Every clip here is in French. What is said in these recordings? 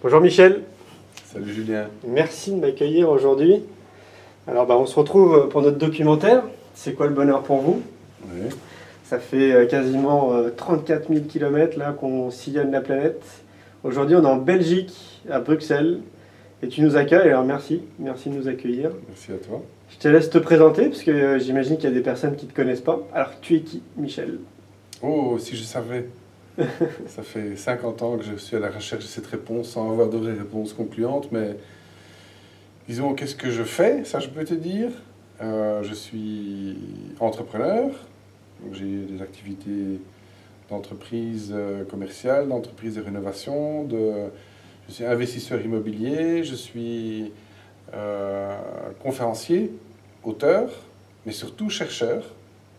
Bonjour Michel. Salut Julien. Merci de m'accueillir aujourd'hui. Alors on se retrouve pour notre documentaire. C'est quoi le bonheur pour vous? Oui. Ça fait quasiment 34 000 km là qu'on sillonne la planète. Aujourd'hui on est en Belgique, à Bruxelles. Et tu nous accueilles, alors merci de nous accueillir. Merci à toi. Je te laisse te présenter parce que j'imagine qu'il y a des personnes qui ne te connaissent pas. Alors tu es qui, Michel? Oh, si je savais. Ça fait 50 ans que je suis à la recherche de cette réponse sans avoir de vraie réponse concluante, mais disons, qu'est-ce que je fais? Ça, je peux te dire. Je suis entrepreneur. J'ai des activités d'entreprise commerciale, d'entreprise de rénovation, je suis investisseur immobilier, je suis conférencier, auteur, mais surtout chercheur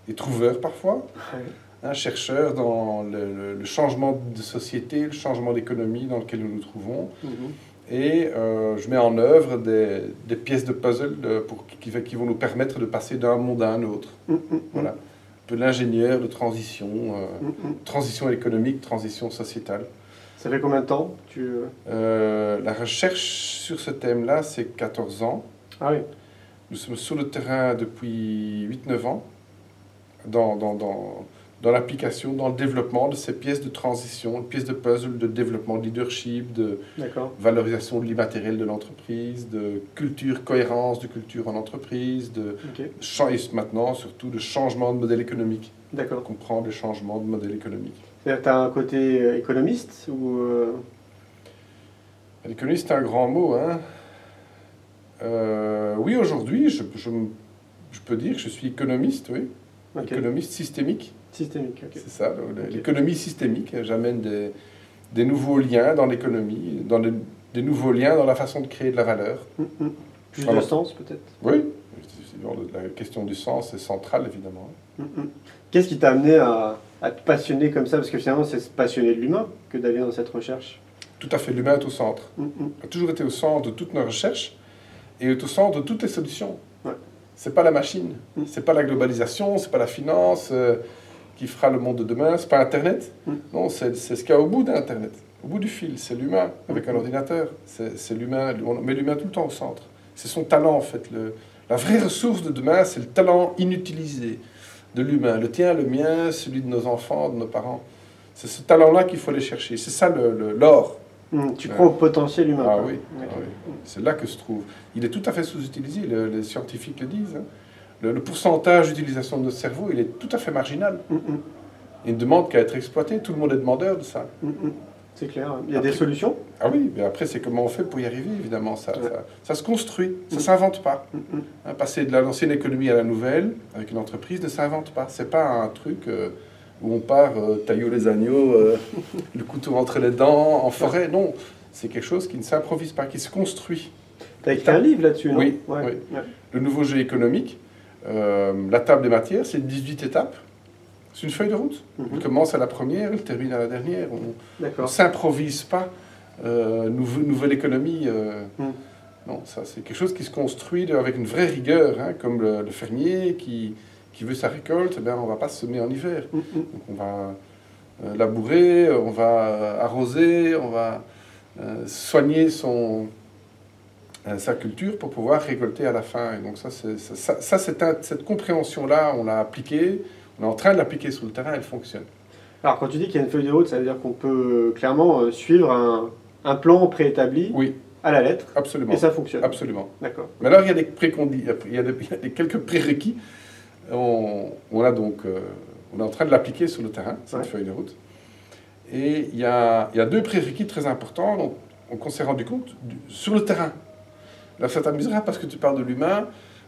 et trouveur parfois. Ouais. Un chercheur dans le changement de société, le changement d'économie dans lequel nous nous trouvons. Et je mets en œuvre des pièces de puzzle qui vont nous permettre de passer d'un monde à un autre. Voilà. Un peu de l'ingénieur de transition, transition économique, transition sociétale. Ça fait combien de temps La recherche sur ce thème-là, c'est 14 ans. Ah oui. Nous sommes sur le terrain depuis 8-9 ans, dans l'application, dans le développement de ces pièces de transition, pièces de puzzle de développement de leadership, de valorisation de l'immatériel de l'entreprise, de culture, cohérence de culture en entreprise, et maintenant surtout de changement de modèle économique. D'accord. On comprend les changements de modèle économique. C'est-à-dire que tu as un côté économiste ou L'économiste, c'est un grand mot, hein. Oui, aujourd'hui, je peux dire que je suis économiste, oui. Okay. Économiste systémique. Systémique, ok. C'est ça, l'économie systémique. J'amène des nouveaux liens dans l'économie, des nouveaux liens dans la façon de créer de la valeur. Plus de sens, peut-être? Oui, la question du sens est centrale, évidemment. Qu'est-ce qui t'a amené à te passionner comme ça? Parce que finalement, c'est se passionner de l'humain que d'aller dans cette recherche. Tout à fait, l'humain est au centre. A toujours été au centre de toutes nos recherches et est au centre de toutes les solutions. Ouais. C'est pas la machine, c'est pas la globalisation, c'est pas la finance qui fera le monde de demain, c'est pas Internet. Non, c'est ce qu'il y a au bout d'Internet, au bout du fil, c'est l'humain avec un ordinateur. C'est l'humain, on met l'humain tout le temps au centre. C'est son talent en fait. La vraie ressource de demain, c'est le talent inutilisé de l'humain. Le tien, le mien, celui de nos enfants, de nos parents. C'est ce talent-là qu'il faut aller chercher. C'est ça l'or. Tu crois au potentiel humain? Ah oui, okay. Ah oui. C'est là que se trouve. Il est tout à fait sous-utilisé, les scientifiques le disent. Hein. Le pourcentage d'utilisation de notre cerveau, il est tout à fait marginal. Il ne demande qu'à être exploité. Tout le monde est demandeur de ça. C'est clair. Il y a des solutions? Ah oui, mais après, c'est comment on fait pour y arriver, évidemment. Ça se construit, ça ne s'invente pas. Passer de l'ancienne économie à la nouvelle, avec une entreprise, ne s'invente pas. Ce n'est pas un truc où on part taillot les agneaux, le couteau entre les dents, en forêt. Non, c'est quelque chose qui ne s'improvise pas, qui se construit. Tu as écrit un livre là-dessus, non? Oui, oui. Le nouveau jeu économique, la table des matières, c'est 18 étapes. C'est une feuille de route. Il commence à la première, il termine à la dernière. On ne s'improvise pas. Nouvelle économie. Non, ça c'est quelque chose qui se construit avec une vraie rigueur, hein, comme le fermier qui veut sa récolte. On ne va pas semer en hiver. Donc on va labourer, on va arroser, on va soigner sa culture pour pouvoir récolter à la fin. Et donc cette compréhension-là, on l'a appliquée. On est en train de l'appliquer sur le terrain, elle fonctionne. Alors, quand tu dis qu'il y a une feuille de route, ça veut dire qu'on peut clairement suivre un plan préétabli à la lettre. Absolument. Et ça fonctionne. Absolument. D'accord. Mais alors, il y a quelques prérequis. On est en train de l'appliquer sur le terrain, cette feuille de route. Et il y a deux prérequis très importants dont on s'est rendu compte sur le terrain. Là, ça t'amusera parce que tu parles de l'humain.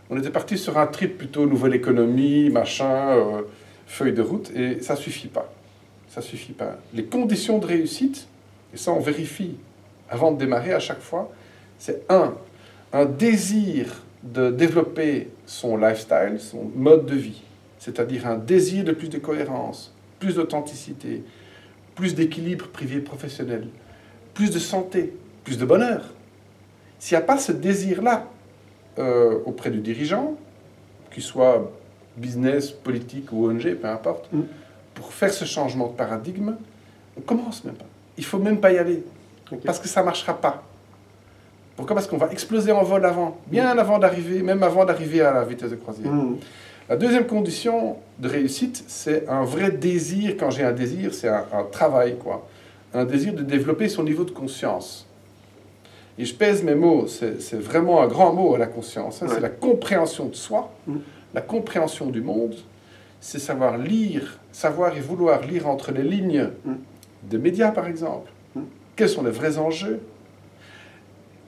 On était parti sur un trip plutôt nouvelle économie, machin, feuille de route, et ça ne suffit pas. Ça suffit pas. Les conditions de réussite, et ça on vérifie avant de démarrer à chaque fois, c'est un désir de développer son lifestyle, son mode de vie, c'est-à-dire un désir de plus de cohérence, plus d'authenticité, plus d'équilibre privé-professionnel, plus de santé, plus de bonheur. S'il n'y a pas ce désir-là, auprès du dirigeant, qu'il soit business, politique ou ONG, peu importe, pour faire ce changement de paradigme, on commence même pas. Il faut même pas y aller. Ok. Parce que ça ne marchera pas. Pourquoi? Parce qu'on va exploser en vol avant, bien avant d'arriver, même avant d'arriver à la vitesse de croisière. La deuxième condition de réussite, c'est un vrai désir. Quand j'ai un désir, c'est un travail, quoi. Un désir de développer son niveau de conscience. Et je pèse mes mots, c'est vraiment un grand mot, la conscience. Hein. Ouais. C'est la compréhension de soi, la compréhension du monde. C'est savoir lire, savoir et vouloir lire entre les lignes des médias, par exemple. Quels sont les vrais enjeux?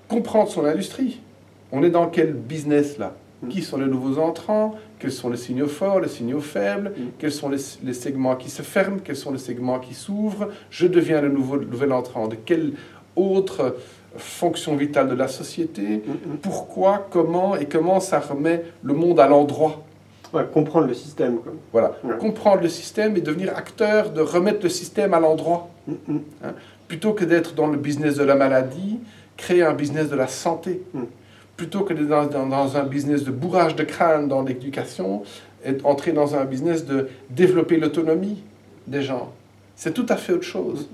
Comprendre son industrie. On est dans quel business, là? Qui sont les nouveaux entrants? Quels sont les signaux forts, les signaux faibles? Quels sont les segments qui se ferment? Quels sont les segments qui s'ouvrent? Je deviens le nouvel entrant. De quelle autre fonction vitale de la société? Pourquoi? Comment? Et comment ça remet le monde à l'endroit? Ouais, comprendre le système, quoi. Voilà. Ouais. Comprendre le système et devenir acteur de remettre le système à l'endroit. Hein? Plutôt que d'être dans le business de la maladie, créer un business de la santé. Plutôt que d'être dans un business de bourrage de crâne dans l'éducation, entrer dans un business de développer l'autonomie des gens. C'est tout à fait autre chose.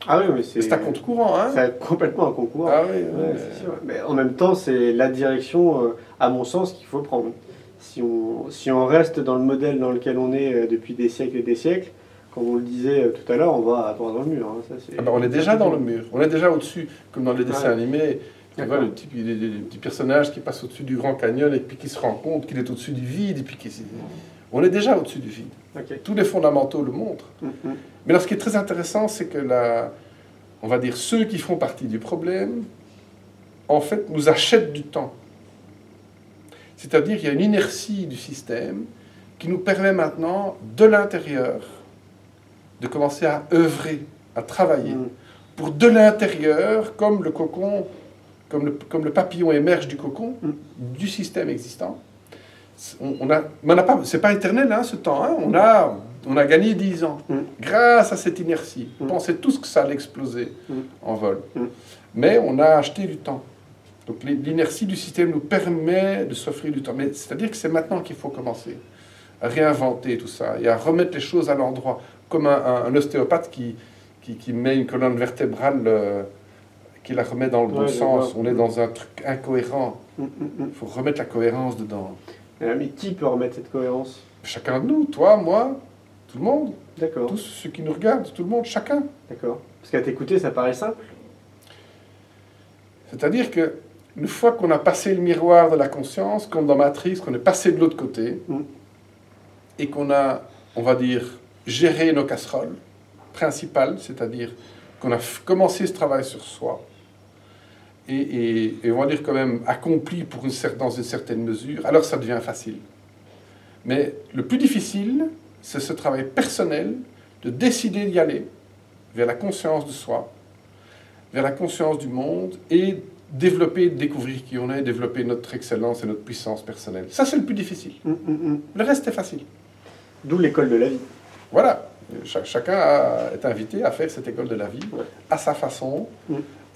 Ah oui, mais c'est à contre-courant, hein? C'est complètement un contre-courant. Ah oui, c'est sûr. Mais en même temps, c'est la direction, à mon sens, qu'il faut prendre. Si on reste dans le modèle dans lequel on est depuis des siècles et des siècles, comme on le disait tout à l'heure, on va droit dans le mur. Hein. Ça, on est déjà dans le mur. On est déjà au-dessus, comme dans les dessins animés. Tu vois, les petits personnages qui passent au-dessus du Grand Canyon et puis qui se rendent compte qu'il est au-dessus du vide. Et puis on est déjà au-dessus du vide. Okay. Tous les fondamentaux le montrent. Mais alors, ce qui est très intéressant, c'est que on va dire ceux qui font partie du problème, en fait, nous achètent du temps. C'est-à-dire qu'il y a une inertie du système qui nous permet maintenant, de l'intérieur, de commencer à œuvrer, à travailler. Pour de l'intérieur, comme le cocon, comme le papillon émerge du cocon, du système existant. C'est pas éternel, hein, ce temps. Hein. On a gagné 10 ans grâce à cette inertie. On pensait tous que ça allait exploser en vol. Mais on a acheté du temps. Donc l'inertie du système nous permet de s'offrir du temps. Mais c'est-à-dire que c'est maintenant qu'il faut commencer à réinventer tout ça et à remettre les choses à l'endroit. Comme un ostéopathe qui met une colonne vertébrale, qui la remet dans le bon sens. On est dans un truc incohérent. Il faut remettre la cohérence dedans. Mais qui peut remettre cette cohérence? Chacun de nous, toi, moi, tout le monde. D'accord. Tous ceux qui nous regardent, tout le monde, chacun. D'accord. Parce qu'à t'écouter, ça paraît simple. C'est-à-dire que une fois qu'on a passé le miroir de la conscience, comme dans Matrix, qu'on est passé de l'autre côté, et qu'on a, on va dire, géré nos casseroles principales, c'est-à-dire qu'on a commencé ce travail sur soi, et on va dire quand même accompli dans une certaine mesure, alors ça devient facile. Mais le plus difficile, c'est ce travail personnel de décider d'y aller vers la conscience de soi, vers la conscience du monde, et développer, découvrir qui on est, développer notre excellence et notre puissance personnelle. Ça, c'est le plus difficile. Le reste est facile. D'où l'école de la vie. Voilà. Chacun est invité à faire cette école de la vie à sa façon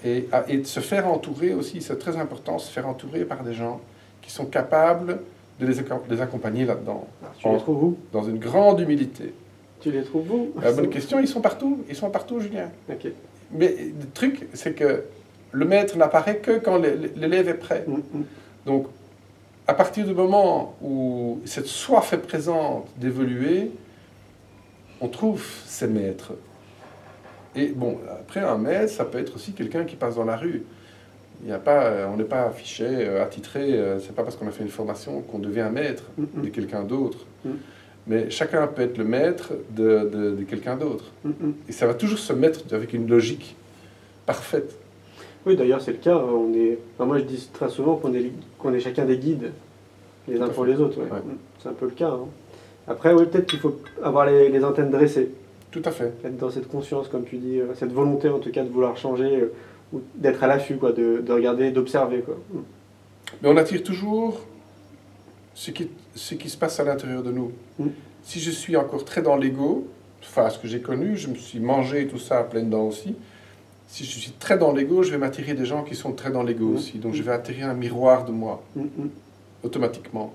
et de se faire entourer aussi, c'est très important, se faire entourer par des gens qui sont capables de les accompagner là-dedans. Tu les trouves où? Dans une grande humilité. Tu les trouves où? Bonne question, ils sont partout. Ils sont partout, Julien. Okay. Mais le truc, c'est que le maître n'apparaît que quand l'élève est prêt. Donc, à partir du moment où cette soif est présente d'évoluer, on trouve ces maîtres. Et bon, après, un maître, ça peut être aussi quelqu'un qui passe dans la rue. On n'est pas affiché, attitré, c'est pas parce qu'on a fait une formation qu'on devient un maître de quelqu'un d'autre. Mais chacun peut être le maître de quelqu'un d'autre. Et ça va toujours se mettre avec une logique parfaite. Oui, d'ailleurs, c'est le cas. Moi, je dis très souvent qu'on est chacun des guides, les uns pour les autres. Ouais. C'est un peu le cas. Hein. Après, oui, peut-être qu'il faut avoir les antennes dressées. Tout à fait. Être dans cette conscience, comme tu dis, cette volonté, en tout cas, de vouloir changer, ou d'être à l'affût, quoi, de regarder, d'observer, quoi. Mais on attire toujours ce qui se passe à l'intérieur de nous. Si je suis encore très dans l'ego, enfin, ce que j'ai connu, je me suis mangé tout ça à pleines dents aussi. Si je suis très dans l'ego, je vais m'attirer des gens qui sont très dans l'ego aussi. Donc je vais attirer un miroir de moi, automatiquement.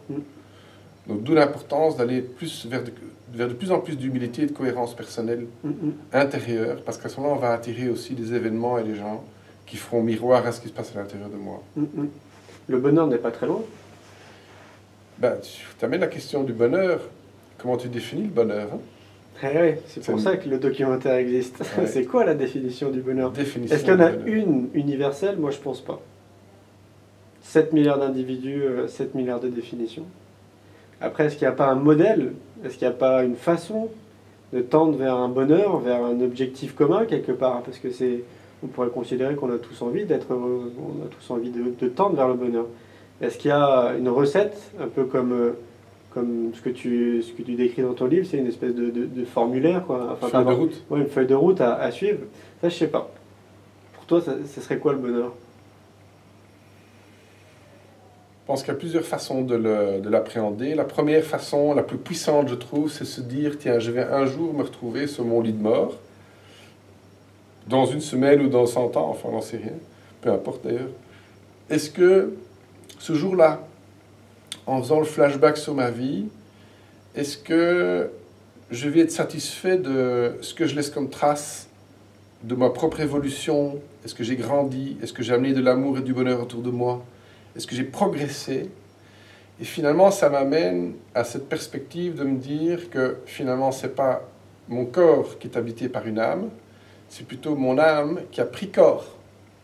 Donc d'où l'importance d'aller plus vers de plus en plus d'humilité et de cohérence personnelle intérieure, parce qu'à ce moment-là, on va attirer aussi des événements et des gens qui feront miroir à ce qui se passe à l'intérieur de moi. Le bonheur n'est pas très loin. Ben, tu amènes la question du bonheur. Comment tu définis le bonheur, hein? Oui, c'est pour ça que le documentaire existe. Ouais. C'est quoi la définition du bonheur? Définition Est-ce qu'il y en a du bonheur. une universelle? Moi, je pense pas. 7 milliards d'individus, 7 milliards de définitions. Après, est-ce qu'il n'y a pas un modèle? Est-ce qu'il n'y a pas une façon de tendre vers un bonheur, vers un objectif commun quelque part? Parce que on pourrait considérer qu'on a tous envie d'être heureux, on a tous envie de tendre vers le bonheur. Est-ce qu'il y a une recette, un peu comme ce que tu décris dans ton livre, c'est une espèce de formulaire, quoi. Enfin, Feuille de route. Ouais, une feuille de route à suivre. Ça, je sais pas. Pour toi, ça serait quoi le bonheur? Je pense qu'il y a plusieurs façons de l'appréhender. La première façon, la plus puissante, je trouve, c'est se dire, tiens, je vais un jour me retrouver sur mon lit de mort, dans une semaine ou dans 100 ans, enfin, on n'en sait rien, peu importe d'ailleurs. Est-ce que ce jour-là, en faisant le flashback sur ma vie, est-ce que je vais être satisfait de ce que je laisse comme trace de ma propre évolution? Est-ce que j'ai grandi? Est-ce que j'ai amené de l'amour et du bonheur autour de moi? Est-ce que j'ai progressé? Et finalement, ça m'amène à cette perspective de me dire que finalement, ce n'est pas mon corps qui est habité par une âme, c'est plutôt mon âme qui a pris corps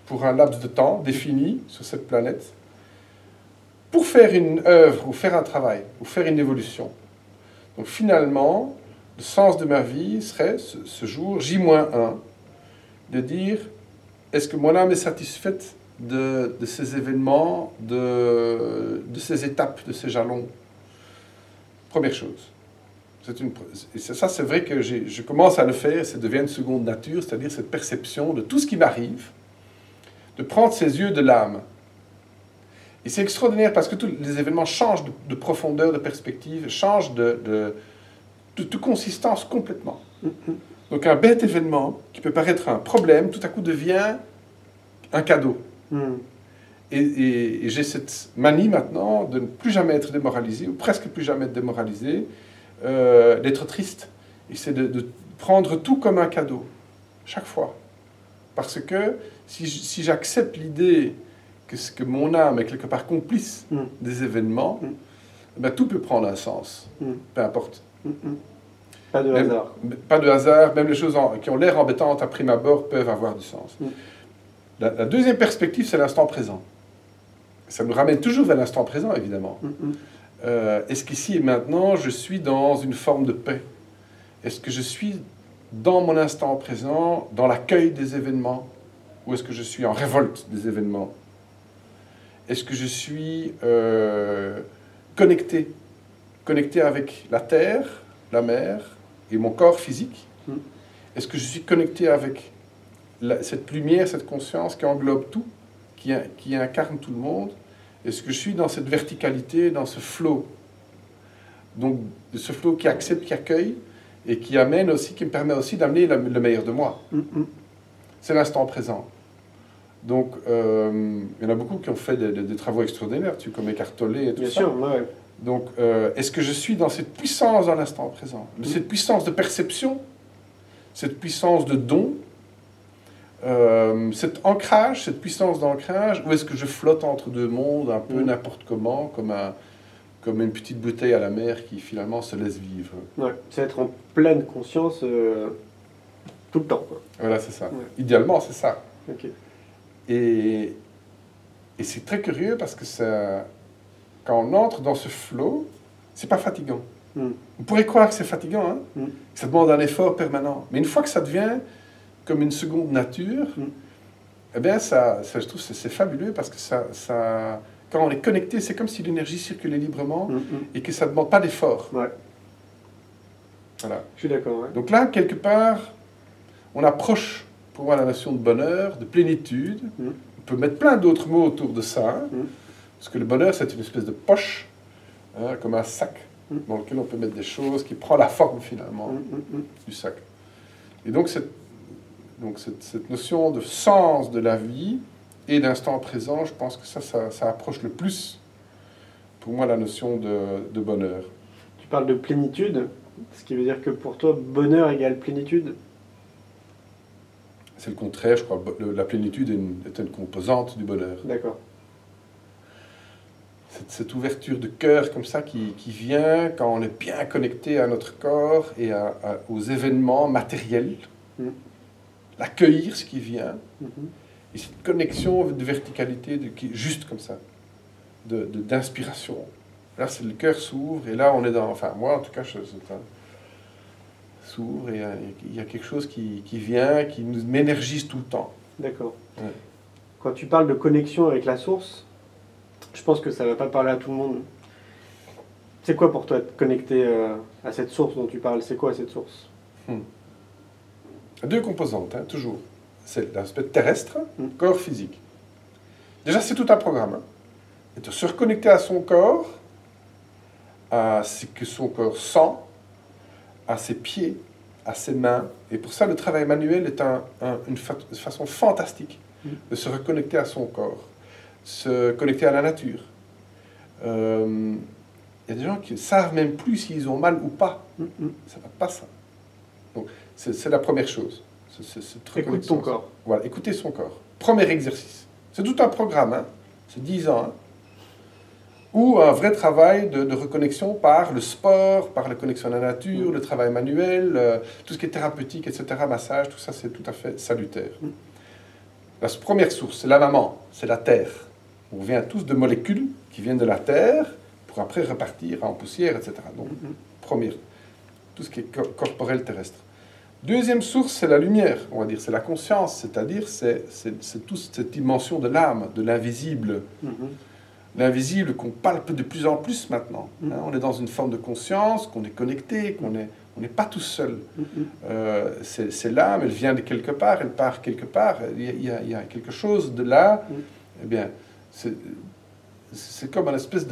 pour un laps de temps défini sur cette planète pour faire une œuvre, ou faire un travail, ou faire une évolution. Donc finalement, le sens de ma vie serait, ce jour, J-1, de dire, est-ce que mon âme est satisfaite de ces événements, de ces étapes, de ces jalons? Première chose. Et ça, c'est vrai que je commence à le faire, ça devient une seconde nature, c'est-à-dire cette perception de tout ce qui m'arrive, de prendre ces yeux de l'âme. Et c'est extraordinaire parce que tous les événements changent de profondeur, de perspective, changent de consistance complètement. Donc un bête événement qui peut paraître un problème, tout à coup devient un cadeau. Et j'ai cette manie maintenant de ne plus jamais être démoralisé, ou presque plus jamais être démoralisé, d'être triste. Et c'est de prendre tout comme un cadeau, chaque fois. Parce que si j'accepte l'idée que mon âme est quelque part complice des événements, ben, tout peut prendre un sens, peu importe. Pas de hasard. Pas de hasard, même les choses qui ont l'air embêtantes à prime abord peuvent avoir du sens. La deuxième perspective, c'est l'instant présent. Ça nous ramène toujours vers l'instant présent, évidemment. Est-ce qu'ici et maintenant, je suis dans une forme de paix? Est-ce que je suis dans mon instant présent, dans l'accueil des événements? Ou est-ce que je suis en révolte des événements? Est-ce que je suis connecté avec la terre, la mer et mon corps physique? Est-ce que je suis connecté avec cette lumière, cette conscience qui englobe tout, qui incarne tout le monde? Est-ce que je suis dans cette verticalité, dans ce flow? Donc, de ce flow qui accepte, qui accueille et qui amène aussi, qui me permet aussi d'amener le meilleur de moi. C'est l'instant présent. Donc, il y en a beaucoup qui ont fait des travaux extraordinaires, comme Eckhart Tolle et tout ça. Bien sûr, ouais. Donc, est-ce que je suis dans cette puissance dans l'instant présent? Cette puissance de perception, cette puissance de don, cet ancrage, cette puissance d'ancrage, ou est-ce que je flotte entre deux mondes, un peu n'importe comment, comme une petite bouteille à la mer qui finalement se laisse vivre? Ouais, c'est être en pleine conscience tout le temps, quoi. Voilà, c'est ça. Ouais. Idéalement, c'est ça. Okay. Et c'est très curieux parce que quand on entre dans ce flow, c'est pas fatigant. On pourrait croire que c'est fatigant, hein, que ça demande un effort permanent. Mais une fois que ça devient comme une seconde nature, eh bien, je trouve que c'est fabuleux parce que quand on est connecté, c'est comme si l'énergie circulait librement et que ça ne demande pas d'effort. Ouais. Voilà. Je suis d'accord. Ouais. Donc là, quelque part, on approche pour moi la notion de bonheur, de plénitude. On peut mettre plein d'autres mots autour de ça, hein, parce que le bonheur, c'est une espèce de poche, hein, comme un sac, dans lequel on peut mettre des choses, qui prend la forme finalement du sac. Et donc cette notion de sens de la vie et d'instant présent, je pense que ça approche le plus pour moi, la notion de bonheur. Tu parles de plénitude, ce qui veut dire que pour toi, bonheur égale plénitude? C'est le contraire, je crois. La plénitude est une composante du bonheur. D'accord. Cette ouverture de cœur comme ça qui vient quand on est bien connecté à notre corps et aux événements matériels. L'accueillir, ce qui vient. Et cette connexion de verticalité qui est juste comme ça, d'inspiration. Là, c'est le cœur s'ouvre et là, on est dans... Enfin, moi, en tout cas, s'ouvre et il y a quelque chose qui vient, qui m'énergise tout le temps. D'accord. Ouais. Quand tu parles de connexion avec la source, je pense que ça ne va pas parler à tout le monde. C'est quoi pour toi de connecter à cette source dont tu parles? C'est quoi cette source? Deux composantes, hein, toujours. C'est l'aspect terrestre, corps physique. Déjà, c'est tout un programme. Hein. Et de se reconnecter à son corps, à ce que son corps sent, à ses pieds, à ses mains. Et pour ça, le travail manuel est une façon fantastique de se reconnecter à son corps, se connecter à la nature. Il y a des gens qui ne savent même plus s'ils ont mal ou pas. Ça ne va pas, ça. Donc, c'est la première chose. Écoute ton corps. Voilà, écouter son corps. Premier exercice. C'est tout un programme, hein. C'est 10 ans. Hein. Ou un vrai travail de reconnexion par le sport, par la connexion à la nature, le travail manuel, tout ce qui est thérapeutique, etc., massage, tout ça, c'est tout à fait salutaire. La première source, c'est la maman, c'est la terre. On vient tous de molécules qui viennent de la terre pour après repartir en poussière, etc. Donc, première, tout ce qui est corporel terrestre. Deuxième source, c'est la lumière, on va dire, c'est la conscience, c'est-à-dire c'est toute cette dimension de l'âme, de l'invisible. L'invisible qu'on palpe de plus en plus maintenant. Hein, on est dans une forme de conscience, qu'on est connecté, qu'on n'est pas tout seul. C'est l'âme, elle vient de quelque part, elle part quelque part. Il y a quelque chose de là. Eh bien, c'est comme une espèce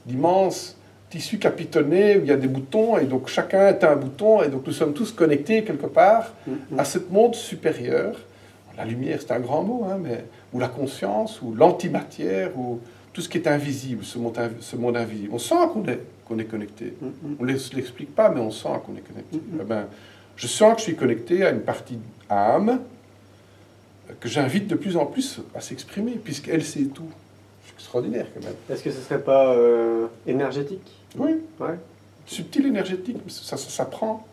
d'immense tissu capitonné où il y a des boutons, et donc chacun est un bouton, et donc nous sommes tous connectés quelque part à ce monde supérieur. La lumière, c'est un grand mot, hein, mais, ou la conscience, ou l'antimatière, ou tout ce qui est invisible, ce monde invisible. On sent qu'on est connecté. On ne l'explique pas, mais on sent qu'on est connecté. Eh ben, je sens que je suis connecté à une partie âme que j'invite de plus en plus à s'exprimer, puisqu'elle sait tout. C'est extraordinaire, quand même. Est-ce que ce ne serait pas énergétique? Oui. Ouais. Subtil, énergétique, ça s'apprend.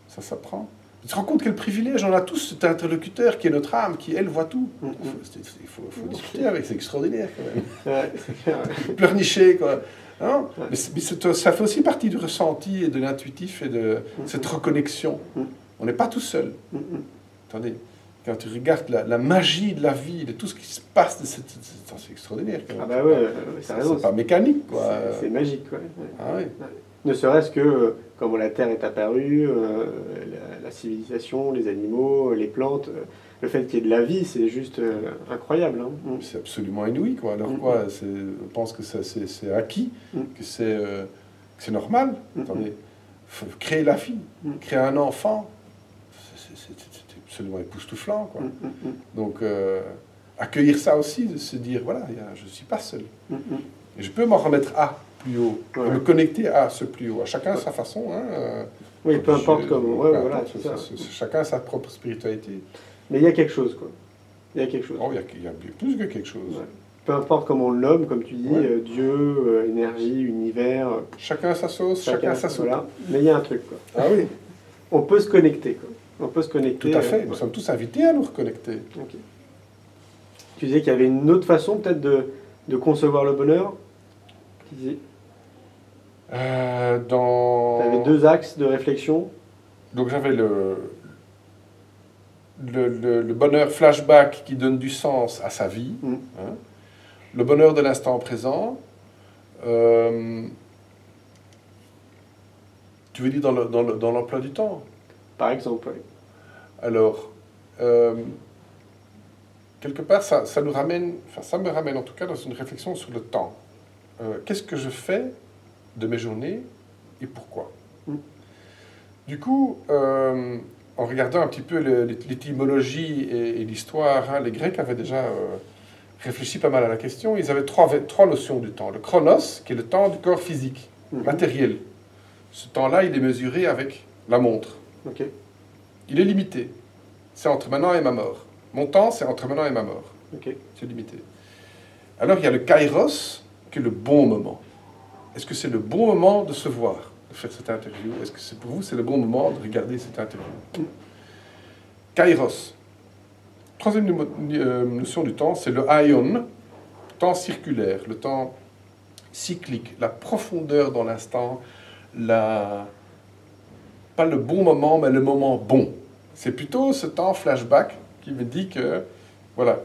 Ça s'apprend. Tu te rends compte quel privilège, on a tous cet interlocuteur qui est notre âme, qui, elle, voit tout. Il faut discuter avec, c'est extraordinaire, quand même. Ouais, pleurnicher, quoi. Non, mais ça fait aussi partie du ressenti et de l'intuitif et de cette reconnexion. On n'est pas tout seul. Attendez, quand tu regardes la magie de la vie, de tout ce qui se passe, c'est extraordinaire, quand même. Ah bah ouais, c'est pas mécanique, quoi. C'est magique, quoi. Ah oui. Ne serait-ce que, comment la Terre est apparue, la civilisation, les animaux, les plantes, le fait qu'il y ait de la vie, c'est juste incroyable. Hein. C'est absolument inouï, quoi. Alors quoi, on pense que c'est acquis, que c'est normal. Attendez, faut créer la vie, créer un enfant, c'est absolument époustouflant, quoi. Donc, accueillir ça aussi, de se dire, voilà, je ne suis pas seul. Et je peux m'en remettre à plus haut, me connecter à ce plus haut. À chacun sa façon. Hein, oui, peu importe comment. Ouais, voilà, chacun sa propre spiritualité. Mais il y a quelque chose, quoi. Il y a quelque chose. Oh, il y a plus que quelque chose. Ouais. Peu importe comment on le nomme, comme tu dis, Dieu, énergie, univers. Chacun sa sauce, chacun sa soupe. Voilà. Mais il y a un truc, quoi. Ah oui. On peut se connecter, quoi. On peut se connecter. Tout à fait. Nous sommes tous invités à nous reconnecter. Okay. Tu disais qu'il y avait une autre façon, peut-être, de concevoir le bonheur. Tu disais. Tu avais deux axes de réflexion. Donc j'avais le bonheur flashback qui donne du sens à sa vie, hein. Le bonheur de l'instant présent. Tu veux dire dans l'emploi du temps? Par exemple, oui. Alors, quelque part, ça nous ramène, enfin ça me ramène en tout cas dans une réflexion sur le temps. Qu'est-ce que je fais de mes journées et pourquoi? Du coup, en regardant un petit peu l'étymologie et l'histoire, hein, les Grecs avaient déjà réfléchi pas mal à la question. Ils avaient trois notions du temps. Le chronos, qui est le temps du corps physique, matériel. Ce temps-là, il est mesuré avec la montre. Okay. Il est limité. C'est entre maintenant et ma mort. Mon temps, c'est entre maintenant et ma mort. Okay. C'est limité. Alors, il y a le kairos, qui est le bon moment. Est-ce que c'est le bon moment de se voir, de faire cette interview? Est-ce que pour vous, c'est le bon moment de regarder cette interview? Kairos. Troisième notion du temps, c'est le aion, temps circulaire, le temps cyclique, la profondeur dans l'instant, pas le bon moment, mais le moment bon. C'est plutôt ce temps flashback qui me dit que, voilà,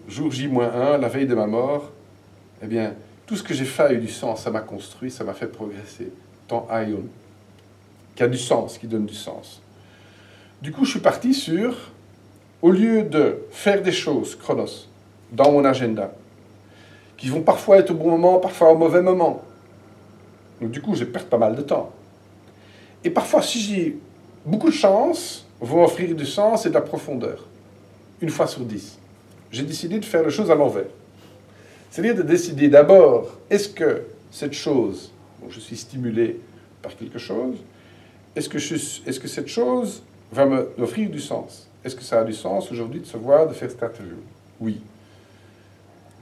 jour J-1, la veille de ma mort, eh bien, tout ce que j'ai fait a eu du sens, ça m'a construit, ça m'a fait progresser. Temps aion, qui a du sens, qui donne du sens. Du coup, je suis parti sur, au lieu de faire des choses, chronos, dans mon agenda, qui vont parfois être au bon moment, parfois au mauvais moment. Donc du coup, je perds pas mal de temps. Et parfois, si j'ai beaucoup de chance, vont offrir du sens et de la profondeur. Une fois sur 10. J'ai décidé de faire les choses à l'envers. C'est-à-dire de décider d'abord, est-ce que cette chose, donc je suis stimulé par quelque chose, est-ce que cette chose va m'offrir du sens? Est-ce que ça a du sens aujourd'hui de se voir, de faire cette interview? Oui.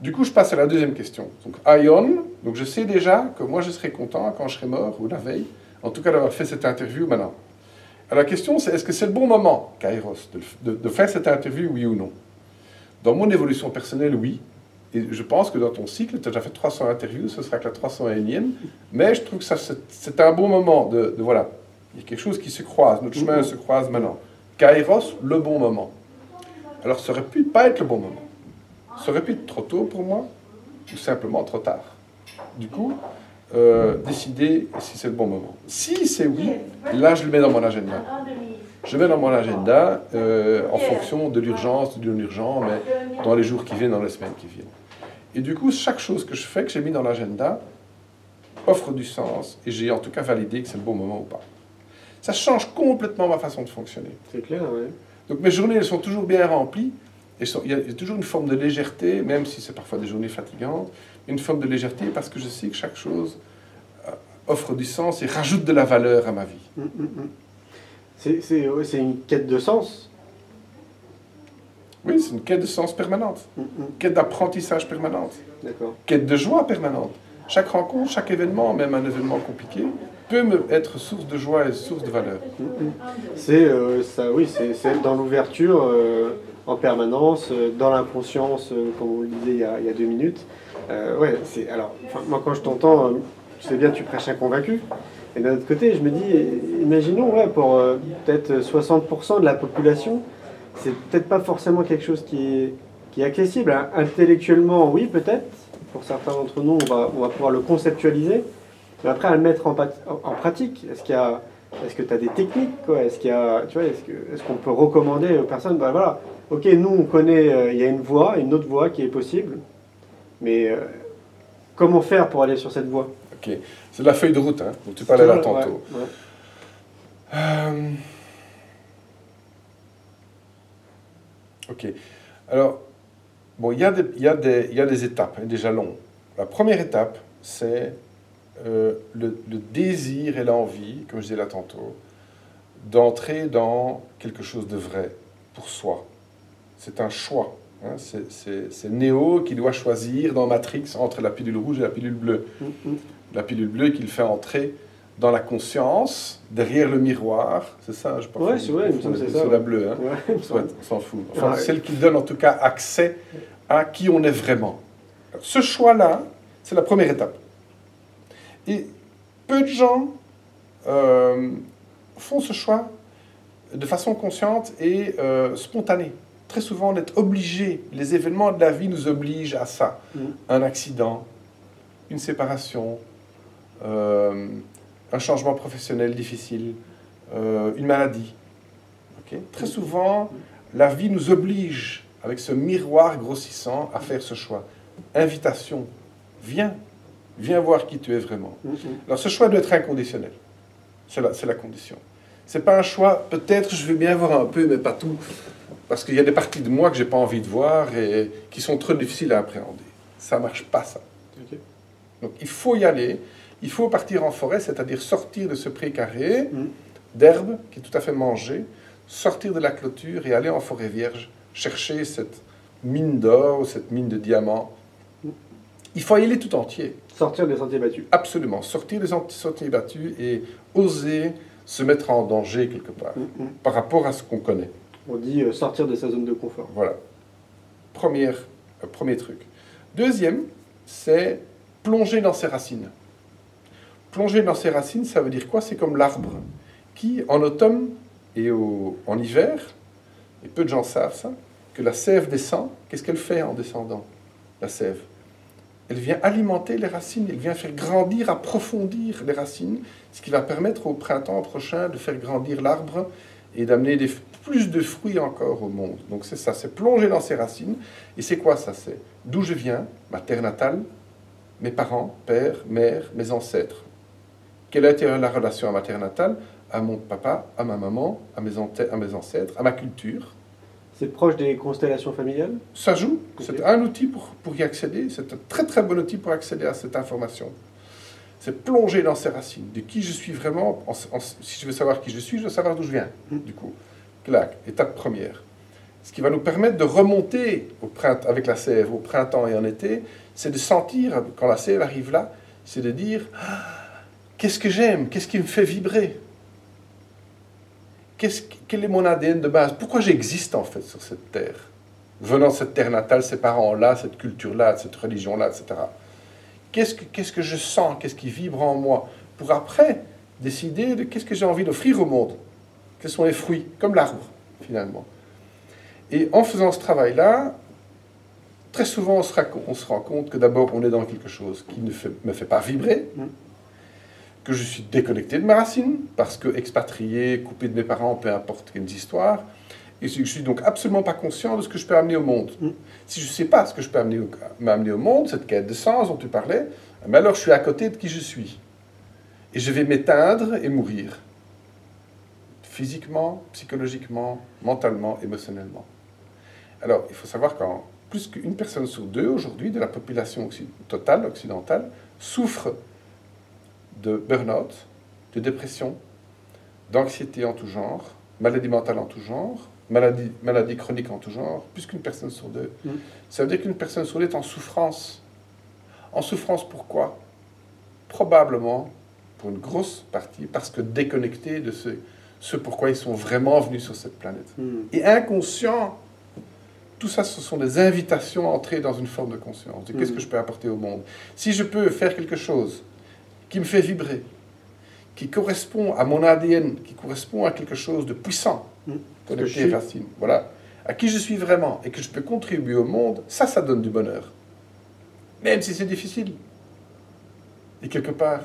Du coup, je passe à la deuxième question. Donc, aion, donc je sais déjà que moi je serai content quand je serai mort, ou la veille, en tout cas d'avoir fait cette interview maintenant. Alors la question c'est, est-ce que c'est le bon moment, kairos, de faire cette interview, oui ou non? Dans mon évolution personnelle, oui. Et je pense que dans ton cycle, tu as déjà fait 300 interviews, ce sera que la 301e, mais je trouve que c'est un bon moment voilà, il y a quelque chose qui se croise, notre chemin se croise maintenant. Kairos, le bon moment. Alors ça aurait pu pas être le bon moment. Ça aurait pu être trop tôt pour moi, ou simplement trop tard. Du coup, décider si c'est le bon moment. Si c'est oui, là je le mets dans mon agenda. Je mets dans mon agenda en fonction de l'urgence, de l'urgent, mais dans les jours qui viennent, dans les semaines qui viennent. Et du coup, chaque chose que je fais, que j'ai mis dans l'agenda, offre du sens, et j'ai en tout cas validé que c'est le bon moment ou pas. Ça change complètement ma façon de fonctionner. C'est clair, oui. Donc mes journées, elles sont toujours bien remplies, et il y a toujours une forme de légèreté, même si c'est parfois des journées fatigantes, une forme de légèreté parce que je sais que chaque chose offre du sens et rajoute de la valeur à ma vie. C'est une quête de sens. Oui, c'est une quête de sens permanente, quête d'apprentissage permanente, quête de joie permanente. Chaque rencontre, chaque événement, même un événement compliqué, peut être source de joie et source de valeur. C'est dans l'ouverture en permanence, dans l'inconscience, comme on le disait il y a 2 minutes. Moi quand je t'entends, tu sais bien, tu prêches un convaincu. Et d'un autre côté, je me dis, imaginons, pour peut-être 60% de la population, c'est peut-être pas forcément quelque chose qui est accessible. Intellectuellement, oui, peut-être. Pour certains d'entre nous, on va pouvoir le conceptualiser. Mais après, à le mettre en pratique, est-ce que tu as des techniques, quoi? Est-ce qu'on peut recommander aux personnes, voilà, ok, nous on connaît, il y a une autre voie qui est possible, mais comment faire pour aller sur cette voie? Ok, c'est la feuille de route, hein, dont tu parlais là tantôt. Ouais. Ok, alors, bon, il y a des étapes, des jalons. La première étape, c'est le désir et l'envie, comme je disais là tantôt, d'entrer dans quelque chose de vrai, pour soi. C'est un choix. Hein, c'est Néo qui doit choisir dans Matrix entre la pilule rouge et la pilule bleue. La pilule bleue qu'il fait entrer dans la conscience, derrière le miroir. C'est ça, je pense. C'est la bleue. Hein. Ouais, on s'en fout. Enfin, celle qui donne en tout cas accès à qui on est vraiment. Alors, ce choix-là, c'est la première étape. Et peu de gens font ce choix de façon consciente et spontanée. Très souvent, on est obligé, les événements de la vie nous obligent à ça. Un accident, une séparation, un changement professionnel difficile, une maladie. Okay? Très souvent, la vie nous oblige, avec ce miroir grossissant, à faire ce choix. Invitation, viens voir qui tu es vraiment. Alors ce choix doit être inconditionnel. C'est la condition. C'est pas un choix, peut-être je veux bien voir un peu, mais pas tout. parce qu'il y a des parties de moi que j'ai pas envie de voir et qui sont trop difficiles à appréhender. Ça marche pas, ça. Ok. Donc il faut y aller, il faut partir en forêt, c'est-à-dire sortir de ce pré d'herbe qui est tout à fait mangé, sortir de la clôture et aller en forêt vierge, chercher cette mine d'or, cette mine de diamants. Il faut y aller tout entier. Sortir des sentiers battus. Absolument, sortir des sentiers battus et oser se mettre en danger quelque part par rapport à ce qu'on connaît. On dit sortir de sa zone de confort. Voilà. Premier truc. Deuxième, c'est plonger dans ses racines. Plonger dans ses racines, ça veut dire quoi? C'est comme l'arbre qui, en automne et en hiver, et peu de gens savent ça, que la sève descend. Qu'est-ce qu'elle fait en descendant, la sève? Elle vient alimenter les racines, elle vient faire grandir, approfondir les racines, ce qui va permettre au printemps prochain de faire grandir l'arbre et d'amener plus de fruits encore au monde. Donc c'est ça, c'est plonger dans ses racines. Et c'est quoi ça? C'est d'où je viens, ma terre natale, mes parents, père, mère, mes ancêtres. Quelle a été la relation à ma terre natale? À mon papa, à ma maman, à mes ancêtres, à ma culture. C'est proche des constellations familiales? Ça joue. Okay. C'est un outil pour y accéder. C'est un très très bon outil pour accéder à cette information. C'est plonger dans ses racines, de qui je suis vraiment. Si je veux savoir qui je suis, je dois savoir d'où je viens. Du coup, clac, étape première. Ce qui va nous permettre de remonter au printemps, avec la sève au printemps et en été, c'est de sentir, quand la sève arrive là, c'est de dire qu'est-ce que j'aime, qu'est-ce qui me fait vibrer, quel est mon ADN de base, pourquoi j'existe en fait sur cette terre, venant de cette terre natale, ces parents-là, cette culture-là, cette religion-là, etc. Qu'est-ce que je sens, qu'est-ce qui vibre en moi, pour après décider de qu'est-ce que j'ai envie d'offrir au monde, quels sont les fruits, comme l'arbre finalement. Et en faisant ce travail-là, très souvent on se rend compte que d'abord on est dans quelque chose qui ne me fait pas vibrer, que je suis déconnecté de mes racines, parce que expatrié, coupé de mes parents, peu importe quelle histoire, et je suis donc absolument pas conscient de ce que je peux amener au monde. Si je ne sais pas ce que je peux m'amener au monde, cette quête de sens dont tu parlais, mais alors je suis à côté de qui je suis. Et je vais m'éteindre et mourir. Physiquement, psychologiquement, mentalement, émotionnellement. Alors, il faut savoir qu'en plus qu'une personne sur deux aujourd'hui de la population totale occidentale souffre de burn-out, de dépression, d'anxiété en tout genre, maladie mentale en tout genre, maladie chronique en tout genre, plus qu'une personne sur deux. Ça veut dire qu'une personne sur deux est en souffrance. En souffrance pourquoi? Probablement, pour une grosse partie, parce que déconnectés de ce pourquoi ils sont vraiment venus sur cette planète. Et inconscient, tout ça, ce sont des invitations à entrer dans une forme de conscience. De qu'est-ce que je peux apporter au monde? Si je peux faire quelque chose qui me fait vibrer, qui correspond à mon ADN, qui correspond à quelque chose de puissant, connecté racine, voilà, à qui je suis vraiment et que je peux contribuer au monde, ça donne du bonheur. Même si c'est difficile. Et quelque part,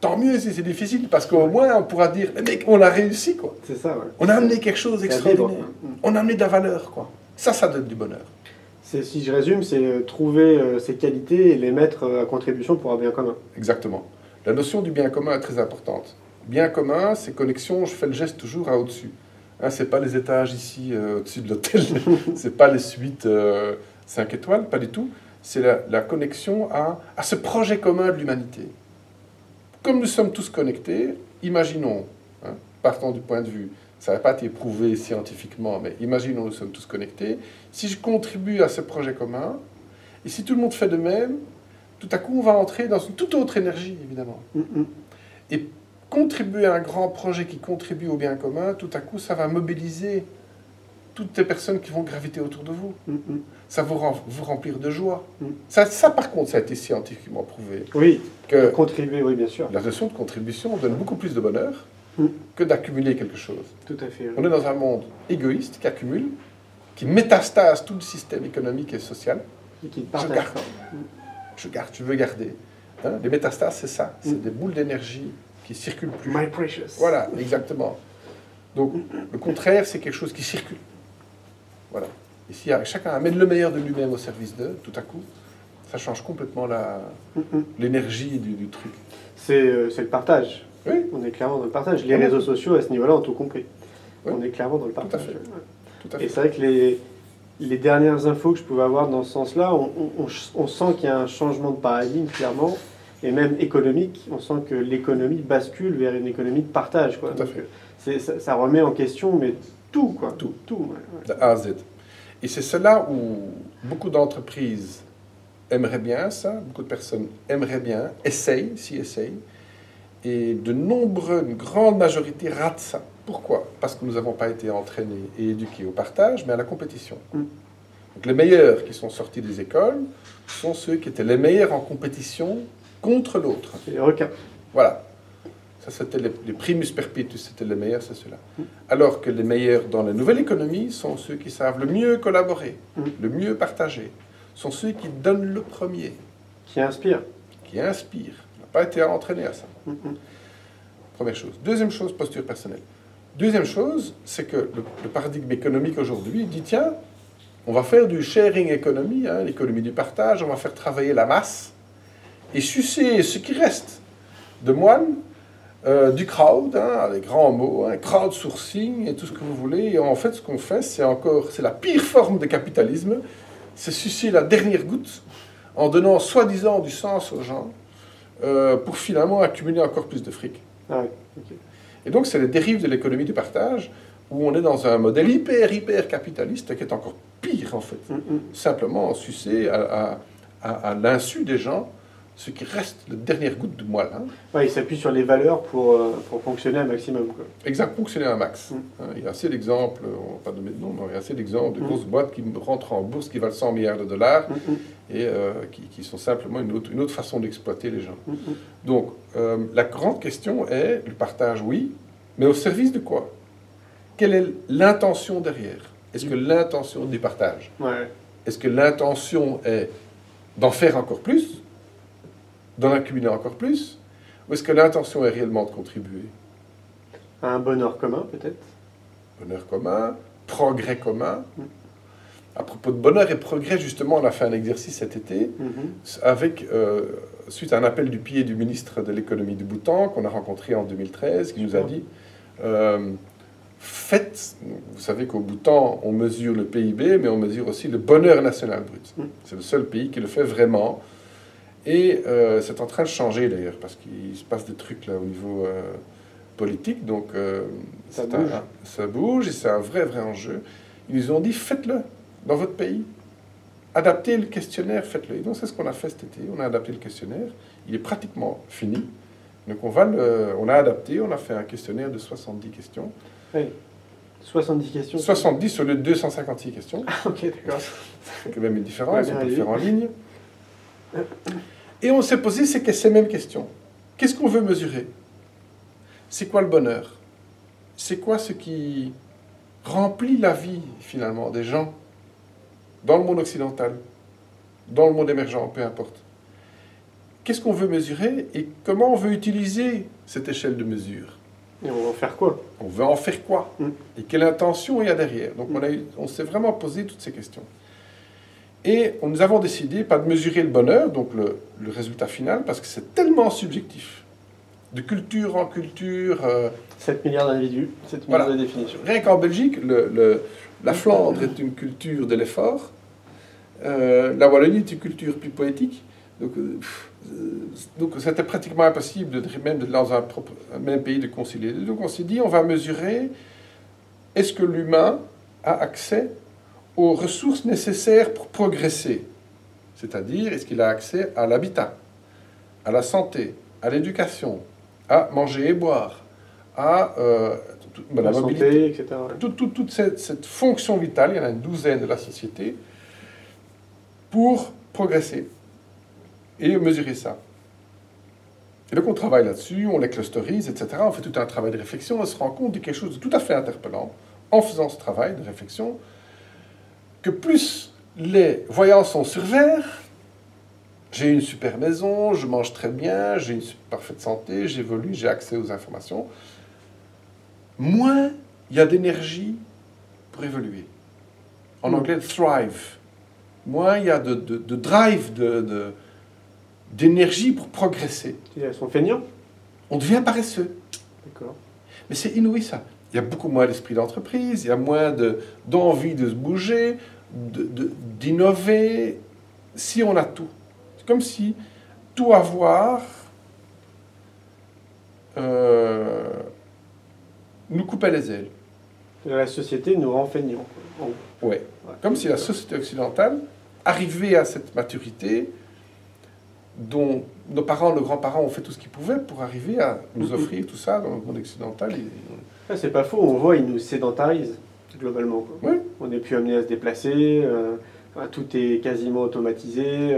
tant mieux si c'est difficile, parce qu'au moins on pourra dire, mec, on a réussi, quoi. C'est ça, ouais. On a amené quelque chose d'extraordinaire. On a amené de la valeur, quoi. Ça donne du bonheur. Si je résume, c'est trouver ses qualités et les mettre à contribution pour un bien commun. Exactement. La notion du bien commun est très importante. Bien commun, c'est connexion, je fais le geste toujours à au-dessus. Hein, c'est pas les étages ici, au-dessus de l'hôtel, c'est pas les suites 5 étoiles, pas du tout. C'est la connexion à ce projet commun de l'humanité. Comme nous sommes tous connectés, imaginons, hein, partant du point de vue, ça n'a pas été prouvé scientifiquement, mais imaginons nous sommes tous connectés, si je contribue à ce projet commun, et si tout le monde fait de même, tout à coup on va entrer dans une toute autre énergie, évidemment. Et contribuer à un grand projet qui contribue au bien commun, tout à coup ça va mobiliser toutes les personnes qui vont graviter autour de vous. Ça vous remplir de joie. Ça, par contre, ça a été scientifiquement prouvé. Oui, que contribuer, oui, bien sûr. La notion de contribution donne beaucoup plus de bonheur que d'accumuler quelque chose. Tout à fait. Oui. On est dans un monde égoïste qui accumule, qui métastase tout le système économique et social. Et qui partage. Je veux garder. Hein, les métastases, c'est ça. C'est des boules d'énergie qui circulent plus. My precious. Voilà, exactement. Donc, le contraire, c'est quelque chose qui circule. Voilà. Et si chacun amène le meilleur de lui-même au service d'eux, tout à coup, ça change complètement l'énergie du truc. C'est le partage. Oui. On est clairement dans le partage. Les réseaux sociaux, à ce niveau-là, ont tout compris. Oui. On est clairement dans le partage. Tout à fait. Tout à fait. Et c'est vrai que les dernières infos que je pouvais avoir dans ce sens-là, on sent qu'il y a un changement de paradigme, clairement, et même économique. On sent que l'économie bascule vers une économie de partage, quoi. Tout à Donc, fait. ça remet en question, mais tout, quoi. Tout. Tout, ouais. De A à Z. Et c'est cela où beaucoup d'entreprises aimeraient bien ça, beaucoup de personnes aimeraient bien, essayent, et une grande majorité rate ça. Pourquoi? Parce que nous n'avons pas été entraînés et éduqués au partage, mais à la compétition. Donc les meilleurs qui sont sortis des écoles sont ceux qui étaient les meilleurs en compétition contre l'autre. C'est les requins. Voilà. Ça, c'était les primus perpetuus, c'était les meilleurs, c'est ceux-là. Alors que les meilleurs dans la nouvelle économie sont ceux qui savent le mieux collaborer, le mieux partager, sont ceux qui donnent le premier. Qui inspire. Qui inspirent. On n'a pas été entraîné à ça. Première chose. Deuxième chose, posture personnelle. Deuxième chose, c'est que le paradigme économique aujourd'hui dit, tiens, on va faire du sharing economy, hein, l'économie du partage, on va faire travailler la masse et sucer ce qui reste de moines, du crowd, hein, les grands mots, hein, crowdsourcing et tout ce que vous voulez. Et en fait, ce qu'on fait, c'est la pire forme de capitalisme, c'est sucer la dernière goutte en donnant soi-disant du sens aux gens pour finalement accumuler encore plus de fric. Ah ouais, ok. Et donc, c'est les dérives de l'économie du partage où on est dans un modèle hyper capitaliste qui est encore pire, en fait. Simplement sucer à l'insu des gens ce qui reste, la dernière goutte de moelle. Hein. Ouais, il s'appuie sur les valeurs pour fonctionner un maximum, quoi. Exact, fonctionner un max. Hein, il y a assez d'exemples, on va pas nommer de nom, mais il y a assez d'exemples de grosses boîtes qui rentrent en bourse, qui valent 100 milliards de dollars, et qui sont simplement une autre façon d'exploiter les gens. Donc, la grande question est, le partage, oui, mais au service de quoi? Quelle est l'intention derrière? Est-ce que l'intention du partage, est-ce que l'intention est d'en faire encore plus, d'en accumuler encore plus, ou est-ce que l'intention est réellement de contribuer? À un bonheur commun, peut-être? Bonheur commun, progrès commun. À propos de bonheur et progrès, justement, on a fait un exercice cet été, avec, suite à un appel du pied du ministre de l'économie du Bhoutan, qu'on a rencontré en 2013, qui nous a dit... faites, vous savez qu'au Bhoutan, on mesure le PIB, mais on mesure aussi le bonheur national brut. C'est le seul pays qui le fait vraiment. Et c'est en train de changer d'ailleurs, parce qu'il se passe des trucs là au niveau politique, donc ça bouge et c'est un vrai enjeu. Ils nous ont dit, faites-le dans votre pays. Adaptez le questionnaire, faites-le. Et donc c'est ce qu'on a fait cet été, on a adapté le questionnaire, il est pratiquement fini. Donc on a adapté, on a fait un questionnaire de 70 questions. Oui. 70 questions. 70 au lieu de 256 questions. Ok, d'accord. C'est quand même une différence, on peut le faire en ligne. Et on s'est posé ces mêmes questions. Qu'est-ce qu'on veut mesurer? C'est quoi le bonheur? C'est quoi ce qui remplit la vie, finalement, des gens dans le monde occidental, dans le monde émergent, peu importe. Qu'est-ce qu'on veut mesurer et comment on veut utiliser cette échelle de mesure? Et on va en faire quoi? On veut en faire quoi? Et quelle intention il y a derrière? Donc on s'est vraiment posé toutes ces questions. Et nous avons décidé, pas de mesurer le bonheur, donc le résultat final, parce que c'est tellement subjectif. De culture en culture... 7 milliards d'individus, 7 milliards de définitions. Rien qu'en Belgique, la Flandre est une culture de l'effort. La Wallonie est une culture plus poétique. Donc c'était pratiquement impossible, même dans un même pays, de concilier. Donc on s'est dit, on va mesurer, est-ce que l'humain a accès aux ressources nécessaires pour progresser? C'est-à-dire, est-ce qu'il a accès à l'habitat, à la santé, à l'éducation, à manger et boire, à la mobilité, santé, etc. Toute cette fonction vitale, il y en a une douzaine de la société, pour progresser et mesurer ça. Et donc on travaille là-dessus, on les clusterise, etc. On fait tout un travail de réflexion, on se rend compte de quelque chose de tout à fait interpellant, en faisant ce travail de réflexion, que plus les voyants sont sur vert, j'ai une super maison, je mange très bien, j'ai une parfaite santé, j'évolue, j'ai accès aux informations, moins il y a d'énergie pour évoluer. En anglais, thrive. Moins il y a de drive, d'énergie pour progresser. Elles sont feignants? On devient paresseux. D'accord. Mais c'est inouï, ça. il y a beaucoup moins d'esprit d'entreprise, il y a moins d'envie de se bouger, d'innover, si on a tout. C'est comme si tout avoir nous coupait les ailes. La société nous rend feignants. Oui. Comme si la société occidentale arrivait à cette maturité dont nos parents, nos grands-parents ont fait tout ce qu'ils pouvaient pour arriver à nous offrir tout ça dans le monde occidental. C'est pas faux, on voit, ils nous sédentarisent, globalement. Oui. On n'est plus amené à se déplacer, tout est quasiment automatisé.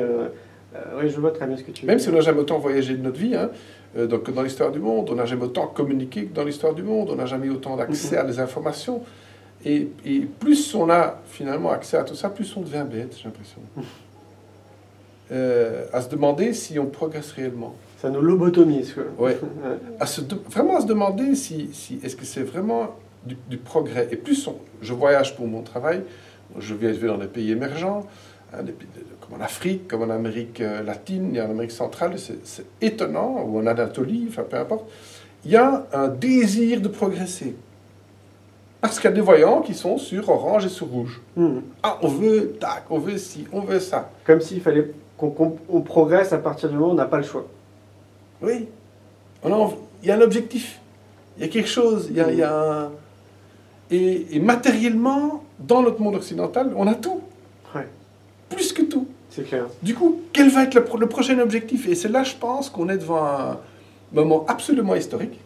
Oui, je vois très bien ce que tu veux dire. Même dire. si on n'a jamais autant voyagé de notre vie, hein, donc dans l'histoire du monde, on n'a jamais autant communiqué que dans l'histoire du monde, on n'a jamais eu autant d'accès à des informations. Et plus on a finalement accès à tout ça, plus on devient bête, j'ai l'impression. À se demander si on progresse réellement. Ça nous lobotomise, quoi. Ouais. Vraiment à se demander si est-ce que c'est vraiment du progrès. Et plus je voyage pour mon travail, je vais dans des pays émergents, hein, comme en Afrique, comme en Amérique latine et en Amérique centrale, c'est étonnant, ou en Anatolie, enfin peu importe, il y a un désir de progresser. Parce qu'il y a des voyants qui sont sur orange et sur rouge. Ah, on veut tac, on veut ci, on veut ça. Comme s'il fallait qu'on progresse à partir du moment où on n'a pas le choix. Oui. Il y a un objectif. Il y a quelque chose. Il y a un... Et matériellement, dans notre monde occidental, on a tout. Ouais. Plus que tout. C'est clair. Du coup, quel va être le prochain objectif? Et c'est là, je pense, qu'on est devant un moment absolument historique.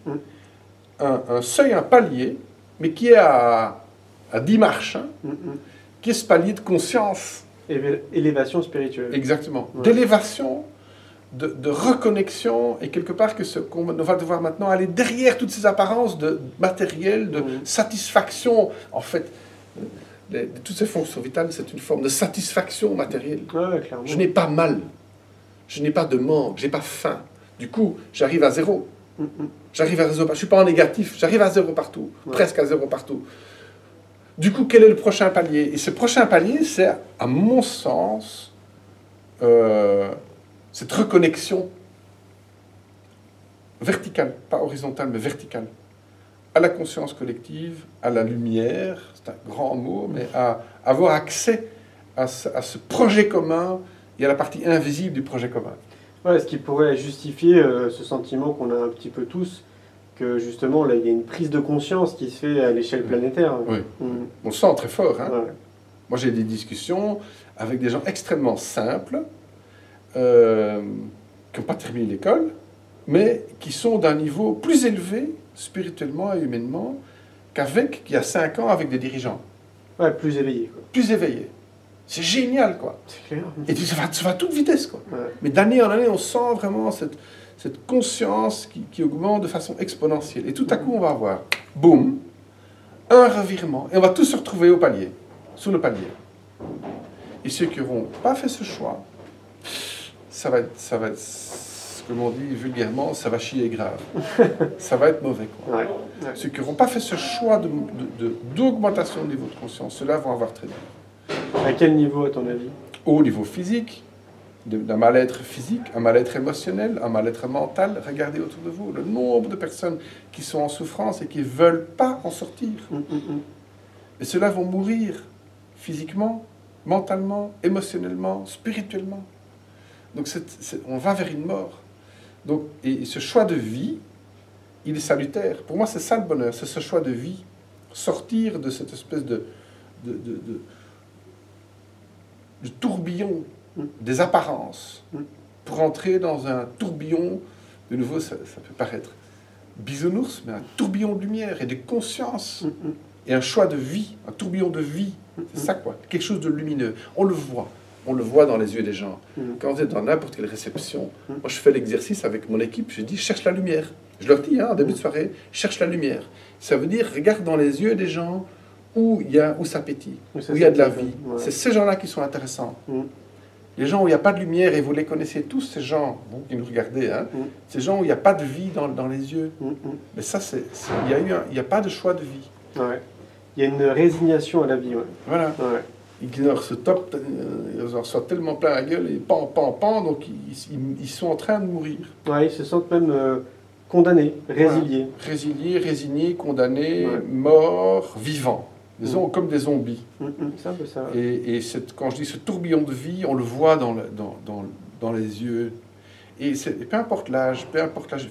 Un seuil, un palier, mais qui est à 10 marches, hein, qui est ce palier de conscience. Élévation spirituelle. Exactement. Ouais. D'élévation, de reconnexion, et quelque part qu'on va devoir maintenant aller derrière toutes ces apparences de matériel, de satisfaction. En fait, toutes ces fonctions vitales, c'est une forme de satisfaction matérielle. Ouais, clairement. Je n'ai pas mal, je n'ai pas de manque, je n'ai pas faim. Du coup, j'arrive à zéro. J'arrive à zéro. Je ne suis pas en négatif, j'arrive à zéro partout, presque à zéro partout. Du coup, quel est le prochain palier? Et ce prochain palier, c'est, à mon sens, cette reconnexion verticale, pas horizontale, mais verticale, à la conscience collective, à la lumière, c'est un grand mot, mais à avoir accès à ce projet commun et à la partie invisible du projet commun. Ouais, ce qui pourrait justifier ce sentiment qu'on a un petit peu tous, que justement, là, il y a une prise de conscience qui se fait à l'échelle planétaire. Oui, on le sent très fort. Hein. Ouais. Moi, j'ai des discussions avec des gens extrêmement simples, qui n'ont pas terminé l'école, mais qui sont d'un niveau plus élevé, spirituellement et humainement, qu'il y a 5 ans avec des dirigeants. Ouais, plus éveillés. Plus éveillés. C'est génial, quoi. C'est clair. Et ça va à toute vitesse, quoi. Ouais. Mais d'année en année, on sent vraiment cette conscience qui augmente de façon exponentielle. Et tout à coup, on va avoir, boum, un revirement. Et on va tous se retrouver au palier, sous le palier. Et ceux qui n'auront pas fait ce choix, ça va être, comme on dit vulgairement, ça va chier grave. Ça va être mauvais, quoi. Ouais. Ceux qui n'auront pas fait ce choix d'augmentation du niveau de conscience, ceux-là vont avoir très dur. À quel niveau, à ton avis? Au niveau physique, d'un mal-être physique, un mal-être émotionnel, un mal-être mental. Regardez autour de vous le nombre de personnes qui sont en souffrance et qui ne veulent pas en sortir. Et ceux-là vont mourir physiquement, mentalement, émotionnellement, spirituellement. Donc on va vers une mort. Donc, et ce choix de vie, il est salutaire. Pour moi, c'est ça le bonheur, c'est ce choix de vie. Sortir de cette espèce de tourbillon des apparences pour entrer dans un tourbillon, de nouveau ça peut paraître bisounours, mais un tourbillon de lumière et de conscience et un choix de vie, un tourbillon de vie, c'est ça quoi, quelque chose de lumineux. On le voit dans les yeux des gens. Quand vous êtes dans n'importe quelle réception, moi je fais l'exercice avec mon équipe, je dis cherche la lumière. Je leur dis en début de soirée, cherche la lumière. Ça veut dire regarde dans les yeux des gens où ça pétille, où il y a de la vie. Ouais. C'est ces gens-là qui sont intéressants. Les gens où il n'y a pas de lumière, et vous les connaissez tous, ces gens, vous qui nous regardez, hein, ces gens où il n'y a pas de vie dans les yeux. Mais ça, il n'y a pas de choix de vie. Ouais. Il y a une résignation à la vie. Ouais. Voilà. Ouais. Ils leur se topent, ils en reçoivent tellement plein la gueule, et pan, donc ils sont en train de mourir. Ouais, ils se sentent même Condamné, résilié. Voilà. Résilié, résigné, condamné, Ouais. mort, vivant. Comme des zombies. C'est un peu ça. Et quand je dis ce tourbillon de vie, on le voit dans les yeux. Et peu importe l'âge,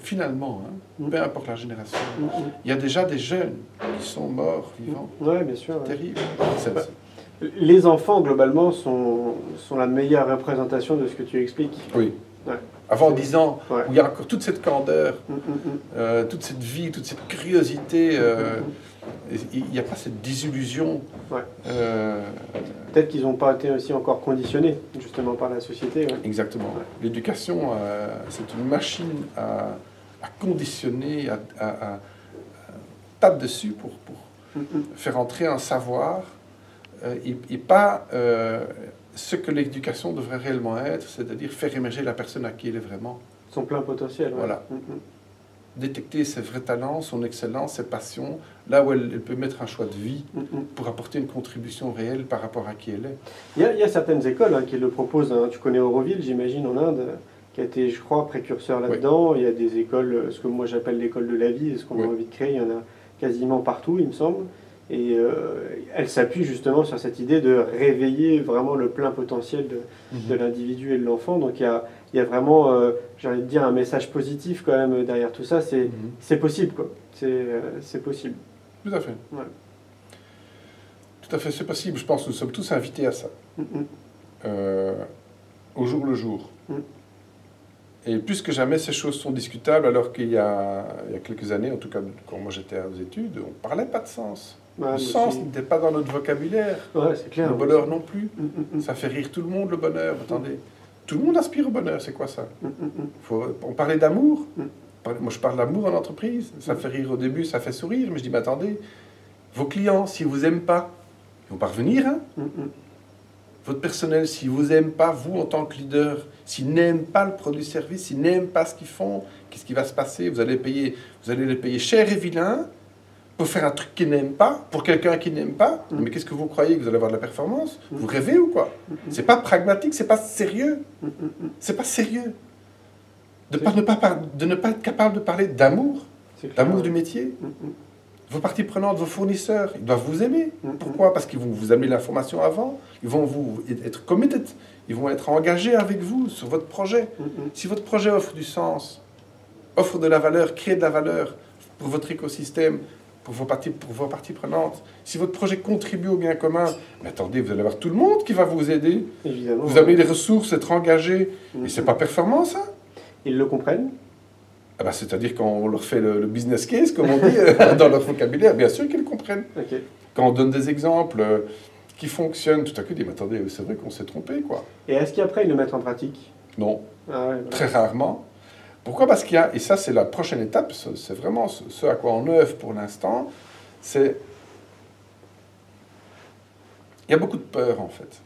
finalement, peu importe la génération, il y a déjà des jeunes qui sont morts, vivants. Oui, bien sûr. Terrible. Les enfants, globalement, sont la meilleure représentation de ce que tu expliques. Oui. Ouais. Avant 10 ans, Ouais. où il y a encore toute cette candeur, toute cette vie, toute cette curiosité, il n'y a pas cette désillusion. Ouais. Peut-être qu'ils n'ont pas été aussi encore conditionnés, justement, par la société. Ouais. Exactement. Ouais. L'éducation, c'est une machine à conditionner, à taper dessus pour faire entrer un savoir et pas ce que l'éducation devrait réellement être, c'est-à-dire faire émerger la personne à qui elle est vraiment. Son plein potentiel. Ouais. Voilà. Détecter ses vrais talents, son excellence, ses passions, là où elle peut mettre un choix de vie pour apporter une contribution réelle par rapport à qui elle est. Il y a certaines écoles qui le proposent. Tu connais Auroville, j'imagine, en Inde, qui a été, je crois, précurseur là-dedans. Oui. Il y a des écoles, ce que moi j'appelle l'école de la vie, ce qu'on a envie de créer, il y en a quasiment partout, il me semble. Et elle s'appuie justement sur cette idée de réveiller vraiment le plein potentiel de l'individu et de l'enfant. Donc il y a vraiment, j'ai envie de dire, un message positif quand même derrière tout ça. C'est possible, quoi. C'est possible. Tout à fait. Ouais. Tout à fait, c'est possible. Je pense que nous sommes tous invités à ça. Au jour le jour. Et plus que jamais, ces choses sont discutables, alors qu'il y a quelques années, en tout cas quand moi j'étais aux études, on ne parlait pas de sens. Le sens n'était pas dans notre vocabulaire. Ouais, c'est clair. Le bonheur non plus. Ça fait rire tout le monde, le bonheur. Attendez, tout le monde aspire au bonheur, c'est quoi ça? On parlait d'amour. Moi, je parle d'amour en entreprise. Ça fait rire au début, ça fait sourire. Mais je dis, mais attendez, vos clients, s'ils ne vous aiment pas, ils vont pas revenir. Votre personnel, s'ils ne vous aiment pas, vous, en tant que leader, s'ils n'aiment pas le produit-service, s'ils n'aiment pas ce qu'ils font, qu'est-ce qui va se passer? Vous allez les payer cher et vilain pour faire un truc qu'ils n'aiment pas, pour quelqu'un qui n'aime pas. Mais qu'est-ce que vous croyez que vous allez avoir de la performance? Vous rêvez ou quoi? C'est pas pragmatique, c'est pas sérieux. C'est pas sérieux. De ne pas être capable de parler d'amour, d'amour du métier. Vos parties prenantes, vos fournisseurs, ils doivent vous aimer. Pourquoi? Parce qu'ils vont vous amener l'information avant, ils vont vous être committed, ils vont être engagés avec vous sur votre projet. Si votre projet offre du sens, offre de la valeur, crée de la valeur pour votre écosystème, pour vos parties prenantes, si votre projet contribue au bien commun, mais attendez, vous allez avoir tout le monde qui va vous aider. Évidemment, vous avez des ressources, être engagé, et c'est pas performant ça? Ils le comprennent? Ah bah, c'est-à-dire quand on leur fait le business case, comme on dit, dans leur vocabulaire, bien sûr qu'ils le comprennent. Okay. Quand on donne des exemples qui fonctionnent, tout à coup, ils disent, mais attendez, c'est vrai qu'on s'est trompé, quoi. Et est-ce qu'après, ils le mettent en pratique? Non, voilà. Très rarement. Pourquoi? Parce qu'il y a, et ça c'est la prochaine étape, c'est vraiment ce à quoi on œuvre pour l'instant, c'est... Il y a beaucoup de peur, en fait.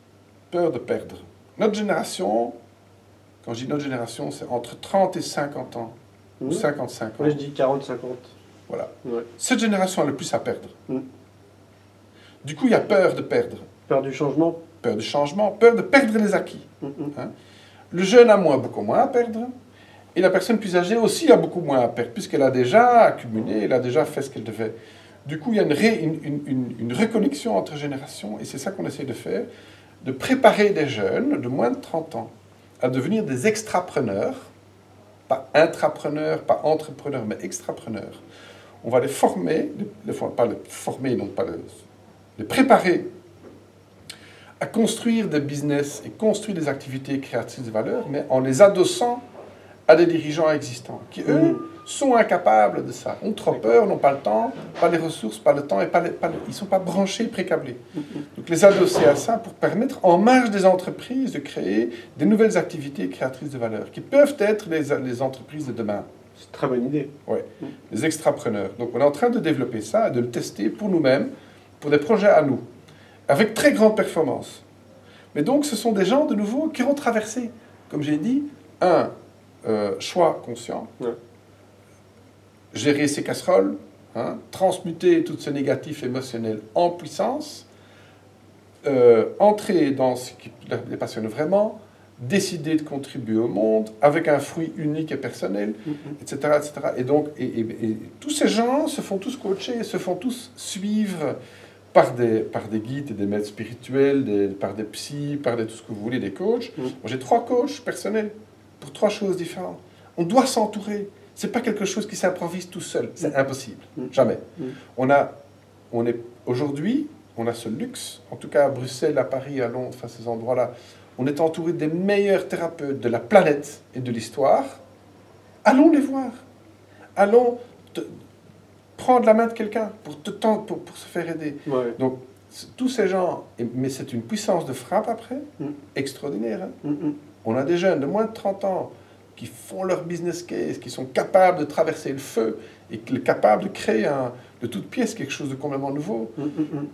Peur de perdre. Notre génération, quand je dis notre génération, c'est entre 30 et 50 ans. Ou 55 ans. Moi, je dis 40-50. Voilà. Ouais. Cette génération a le plus à perdre. Du coup, il y a peur de perdre. Peur du changement. Peur du changement, peur de perdre les acquis. Le jeune a beaucoup moins à perdre. Et la personne plus âgée aussi a beaucoup moins à perdre, puisqu'elle a déjà accumulé, elle a déjà fait ce qu'elle devait. Du coup, il y a une reconnexion entre générations, et c'est ça qu'on essaie de faire, de préparer des jeunes de moins de 30 ans à devenir des extrapreneurs, pas intrapreneurs, pas entrepreneurs, mais extrapreneurs. On va les former, pas les former, non pas les préparer à construire des business et construire des activités créatrices de valeur, mais en les adossant à des dirigeants existants, qui, eux, sont incapables de ça, ont trop peur, n'ont pas le temps, pas les ressources, pas le temps, et ils ne sont pas branchés, précablés. Donc les adosser à ça pour permettre, en marge des entreprises, de créer des nouvelles activités créatrices de valeur, qui peuvent être les entreprises de demain. C'est une très bonne idée. Oui, les extrapreneurs. Donc on est en train de développer ça, et de le tester pour nous-mêmes, pour des projets à nous, avec très grande performance. Mais donc ce sont des gens, de nouveau, qui ont traversé, comme j'ai dit, choix conscient, gérer ses casseroles, transmuter tout ce négatif émotionnel en puissance, entrer dans ce qui les passionne vraiment, décider de contribuer au monde avec un fruit unique et personnel, etc., etc. Et donc, tous ces gens se font tous coacher, se font tous suivre par des guides et des maîtres spirituels, par des psys, tout ce que vous voulez, des coachs. Moi, j'ai 3 coachs personnels pour 3 choses différentes. On doit s'entourer. C'est pas quelque chose qui s'improvise tout seul. C'est impossible. Jamais. Aujourd'hui, on a ce luxe, en tout cas à Bruxelles, à Paris, à Londres, enfin ces endroits-là, on est entouré des meilleurs thérapeutes de la planète et de l'histoire. Allons les voir. Allons prendre la main de quelqu'un pour se faire aider. Ouais. Donc, tous ces gens, mais c'est une puissance de frappe après, extraordinaire. Hein. On a des jeunes de moins de 30 ans qui font leur business case, qui sont capables de traverser le feu et capables de créer de toute pièce quelque chose de complètement nouveau.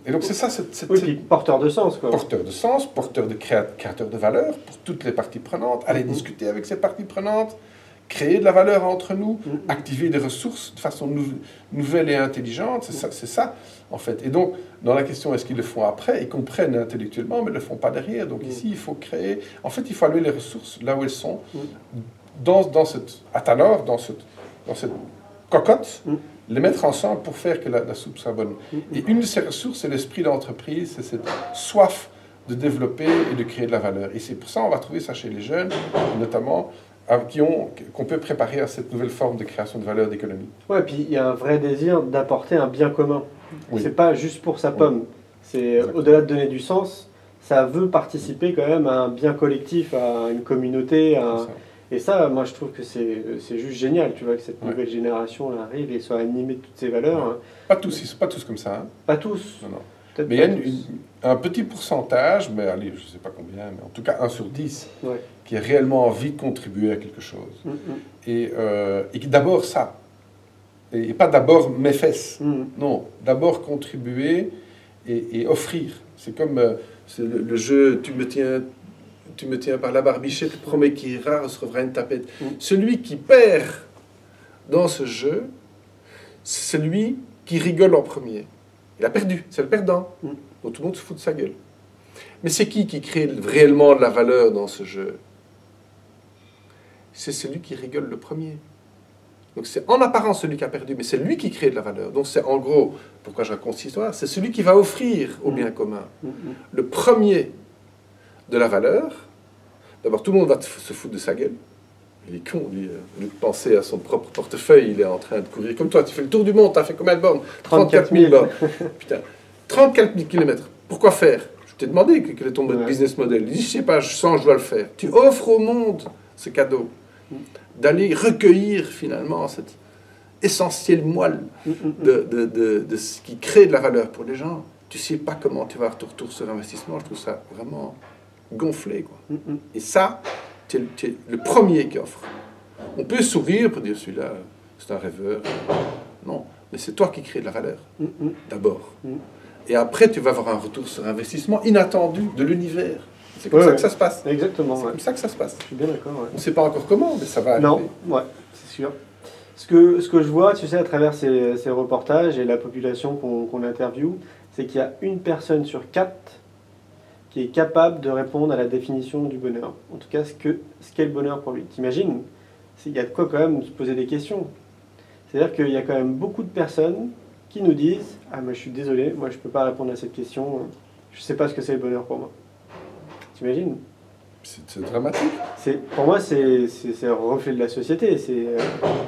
Et donc c'est ça, puis porteur de sens, quoi. Porteur de sens, porteur de créateur de valeur pour toutes les parties prenantes, aller discuter avec ces parties prenantes, créer de la valeur entre nous, activer des ressources de façon nouvelle et intelligente, c'est ça, en fait. Et donc, dans la question, est-ce qu'ils le font après? Ils comprennent intellectuellement, mais ils ne le font pas derrière. Donc ici, il faut créer... En fait, il faut allouer les ressources là où elles sont, dans cette cocotte, les mettre ensemble pour faire que la soupe soit bonne. Et une de ces ressources, c'est l'esprit d'entreprise, c'est cette soif de développer et de créer de la valeur. Et c'est pour ça qu'on va trouver ça chez les jeunes, notamment, qu'on peut préparer à cette nouvelle forme de création de valeur d'économie. Ouais, puis il y a un vrai désir d'apporter un bien commun. Oui. C'est pas juste pour sa pomme. C'est au-delà de donner du sens, ça veut participer quand même à un bien collectif, à une communauté, et ça, moi, je trouve que c'est juste génial, tu vois, que cette nouvelle génération là, arrive et soit animée de toutes ces valeurs. Hein. Pas tous, ils ne sont pas tous comme ça. Hein. Pas tous. Non, non. Mais il y a un petit pourcentage, mais allez, je ne sais pas combien, mais en tout cas 1 sur 10, qui a réellement envie de contribuer à quelque chose. Et qui d'abord ça, et pas d'abord mes fesses. Non, d'abord contribuer et offrir. C'est comme le jeu, tu me tiens par la barbichette, le premier qui ira recevra une tapette. Celui qui perd dans ce jeu, c'est celui qui rigole en premier. Il a perdu, c'est le perdant. Donc tout le monde se fout de sa gueule. Mais c'est qui crée réellement de la valeur dans ce jeu? C'est celui qui rigole le premier. Donc c'est en apparence celui qui a perdu, mais c'est lui qui crée de la valeur. Donc c'est en gros, pourquoi je raconte cette histoire, c'est celui qui va offrir au bien commun. Le premier de la valeur, d'abord tout le monde va se foutre de sa gueule. Il est con, lui, au lieu de penser à son propre portefeuille, il est en train de courir comme toi. Tu fais le tour du monde, tu as fait combien de bornes? 34 000 bornes. Putain, 34 000 km. Pourquoi faire? Je t'ai demandé quel est ton business model. Il dit, je sais pas, je sens que je dois le faire. Tu offres au monde ce cadeau, d'aller recueillir finalement cette essentielle moelle de ce qui crée de la valeur pour les gens. Tu sais pas comment tu vas avoir ton retour sur investissement. Je trouve ça vraiment gonflé, quoi. Et ça, tu es le premier qui offre. On peut sourire pour dire celui-là, c'est un rêveur. Non, mais c'est toi qui crée de la valeur, d'abord. Et après, tu vas avoir un retour sur investissement inattendu de l'univers. C'est comme ça que ça se passe. Exactement. C'est comme ça que ça se passe. Je suis bien d'accord. On ne sait pas encore comment, mais ça va arriver. Non, c'est sûr. Ce que je vois, tu sais, à travers ces reportages et la population qu'on interviewe, c'est qu'il y a une personne sur 4 qui est capable de répondre à la définition du bonheur. En tout cas, ce qu'est le bonheur pour lui. T'imagines? Il y a de quoi quand même se poser des questions. C'est-à-dire qu'il y a quand même beaucoup de personnes qui nous disent « Ah, moi je suis désolé, moi je ne peux pas répondre à cette question, je ne sais pas ce que c'est le bonheur pour moi. » T'imagines? C'est dramatique. Pour moi, c'est un reflet de la société. C'est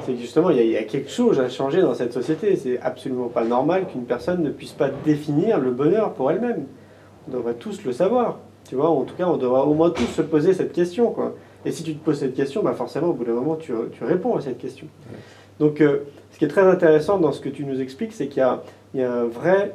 que justement, il y a quelque chose à changer dans cette société. C'est absolument pas normal qu'une personne ne puisse pas définir le bonheur pour elle-même. On devrait tous le savoir. Tu vois, en tout cas, on devrait au moins tous se poser cette question, quoi. Et si tu te poses cette question, bah forcément, au bout d'un moment, tu réponds à cette question. Donc, ce qui est très intéressant dans ce que tu nous expliques, c'est qu'il y a un vrai...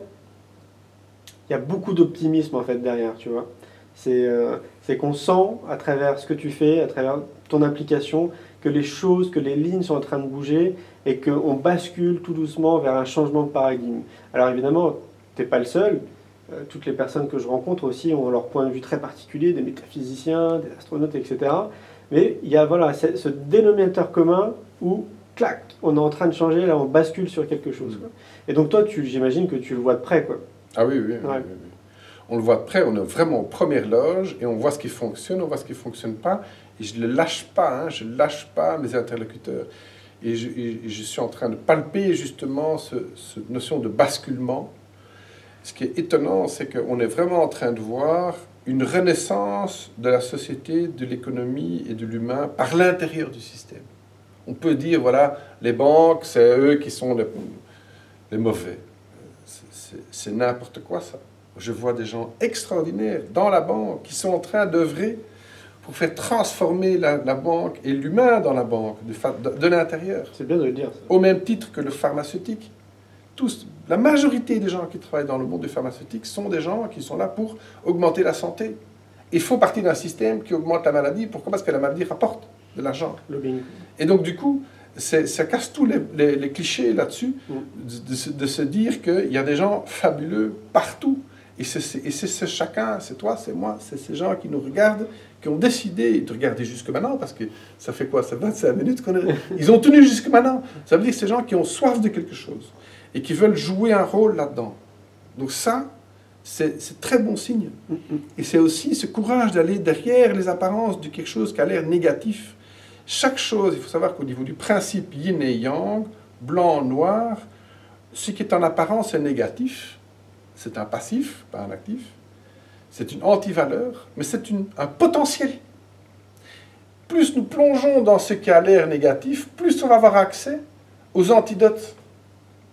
Il y a beaucoup d'optimisme, en fait, derrière, tu vois. C'est qu'on sent, à travers ce que tu fais, à travers ton implication, que les choses, que les lignes sont en train de bouger et qu'on bascule tout doucement vers un changement de paradigme. Alors évidemment, tu n'es pas le seul. Toutes les personnes que je rencontre aussi ont leur point de vue très particulier, des métaphysiciens, des astronautes, etc. Mais il y a voilà, ce dénominateur commun où, clac, on est en train de changer, là on bascule sur quelque chose. Quoi. Et donc toi, j'imagine que tu le vois de près, quoi. Ah oui, oui. Ouais. Oui. On le voit de près, on est vraiment aux premières loges et on voit ce qui fonctionne, on voit ce qui ne fonctionne pas. Et je ne lâche pas, hein, je ne lâche pas mes interlocuteurs. Et je suis en train de palper justement cette notion de basculement. Ce qui est étonnant, c'est qu'on est vraiment en train de voir une renaissance de la société, de l'économie et de l'humain par l'intérieur du système. On peut dire, voilà, les banques, c'est eux qui sont les mauvais. C'est n'importe quoi, ça. Je vois des gens extraordinaires dans la banque qui sont en train d'œuvrer pour faire transformer la banque et l'humain dans la banque, de l'intérieur. C'est bien de le dire, ça. Au même titre que le pharmaceutique. Tous, la majorité des gens qui travaillent dans le monde du pharmaceutique sont des gens qui sont là pour augmenter la santé. Ils font partie d'un système qui augmente la maladie. Pourquoi? Parce que la maladie rapporte de l'argent. Et donc, du coup, ça casse tous les clichés là-dessus, de se dire qu'il y a des gens fabuleux partout. Et c'est chacun, c'est toi, c'est moi, c'est ces gens qui nous regardent, qui ont décidé de regarder jusque maintenant, parce que ça fait quoi? Ça fait 25 minutes qu'on est... Ils ont tenu jusque maintenant. Ça veut dire que ces gens qui ont soif de quelque chose et qui veulent jouer un rôle là-dedans. Donc ça, c'est très bon signe. Et c'est aussi ce courage d'aller derrière les apparences de quelque chose qui a l'air négatif. Chaque chose, il faut savoir qu'au niveau du principe yin et yang, blanc, noir, ce qui est en apparence est négatif. C'est un passif, pas un actif. C'est une anti-valeur, mais c'est un potentiel. Plus nous plongeons dans ce qui a l'air négatif, plus on va avoir accès aux antidotes,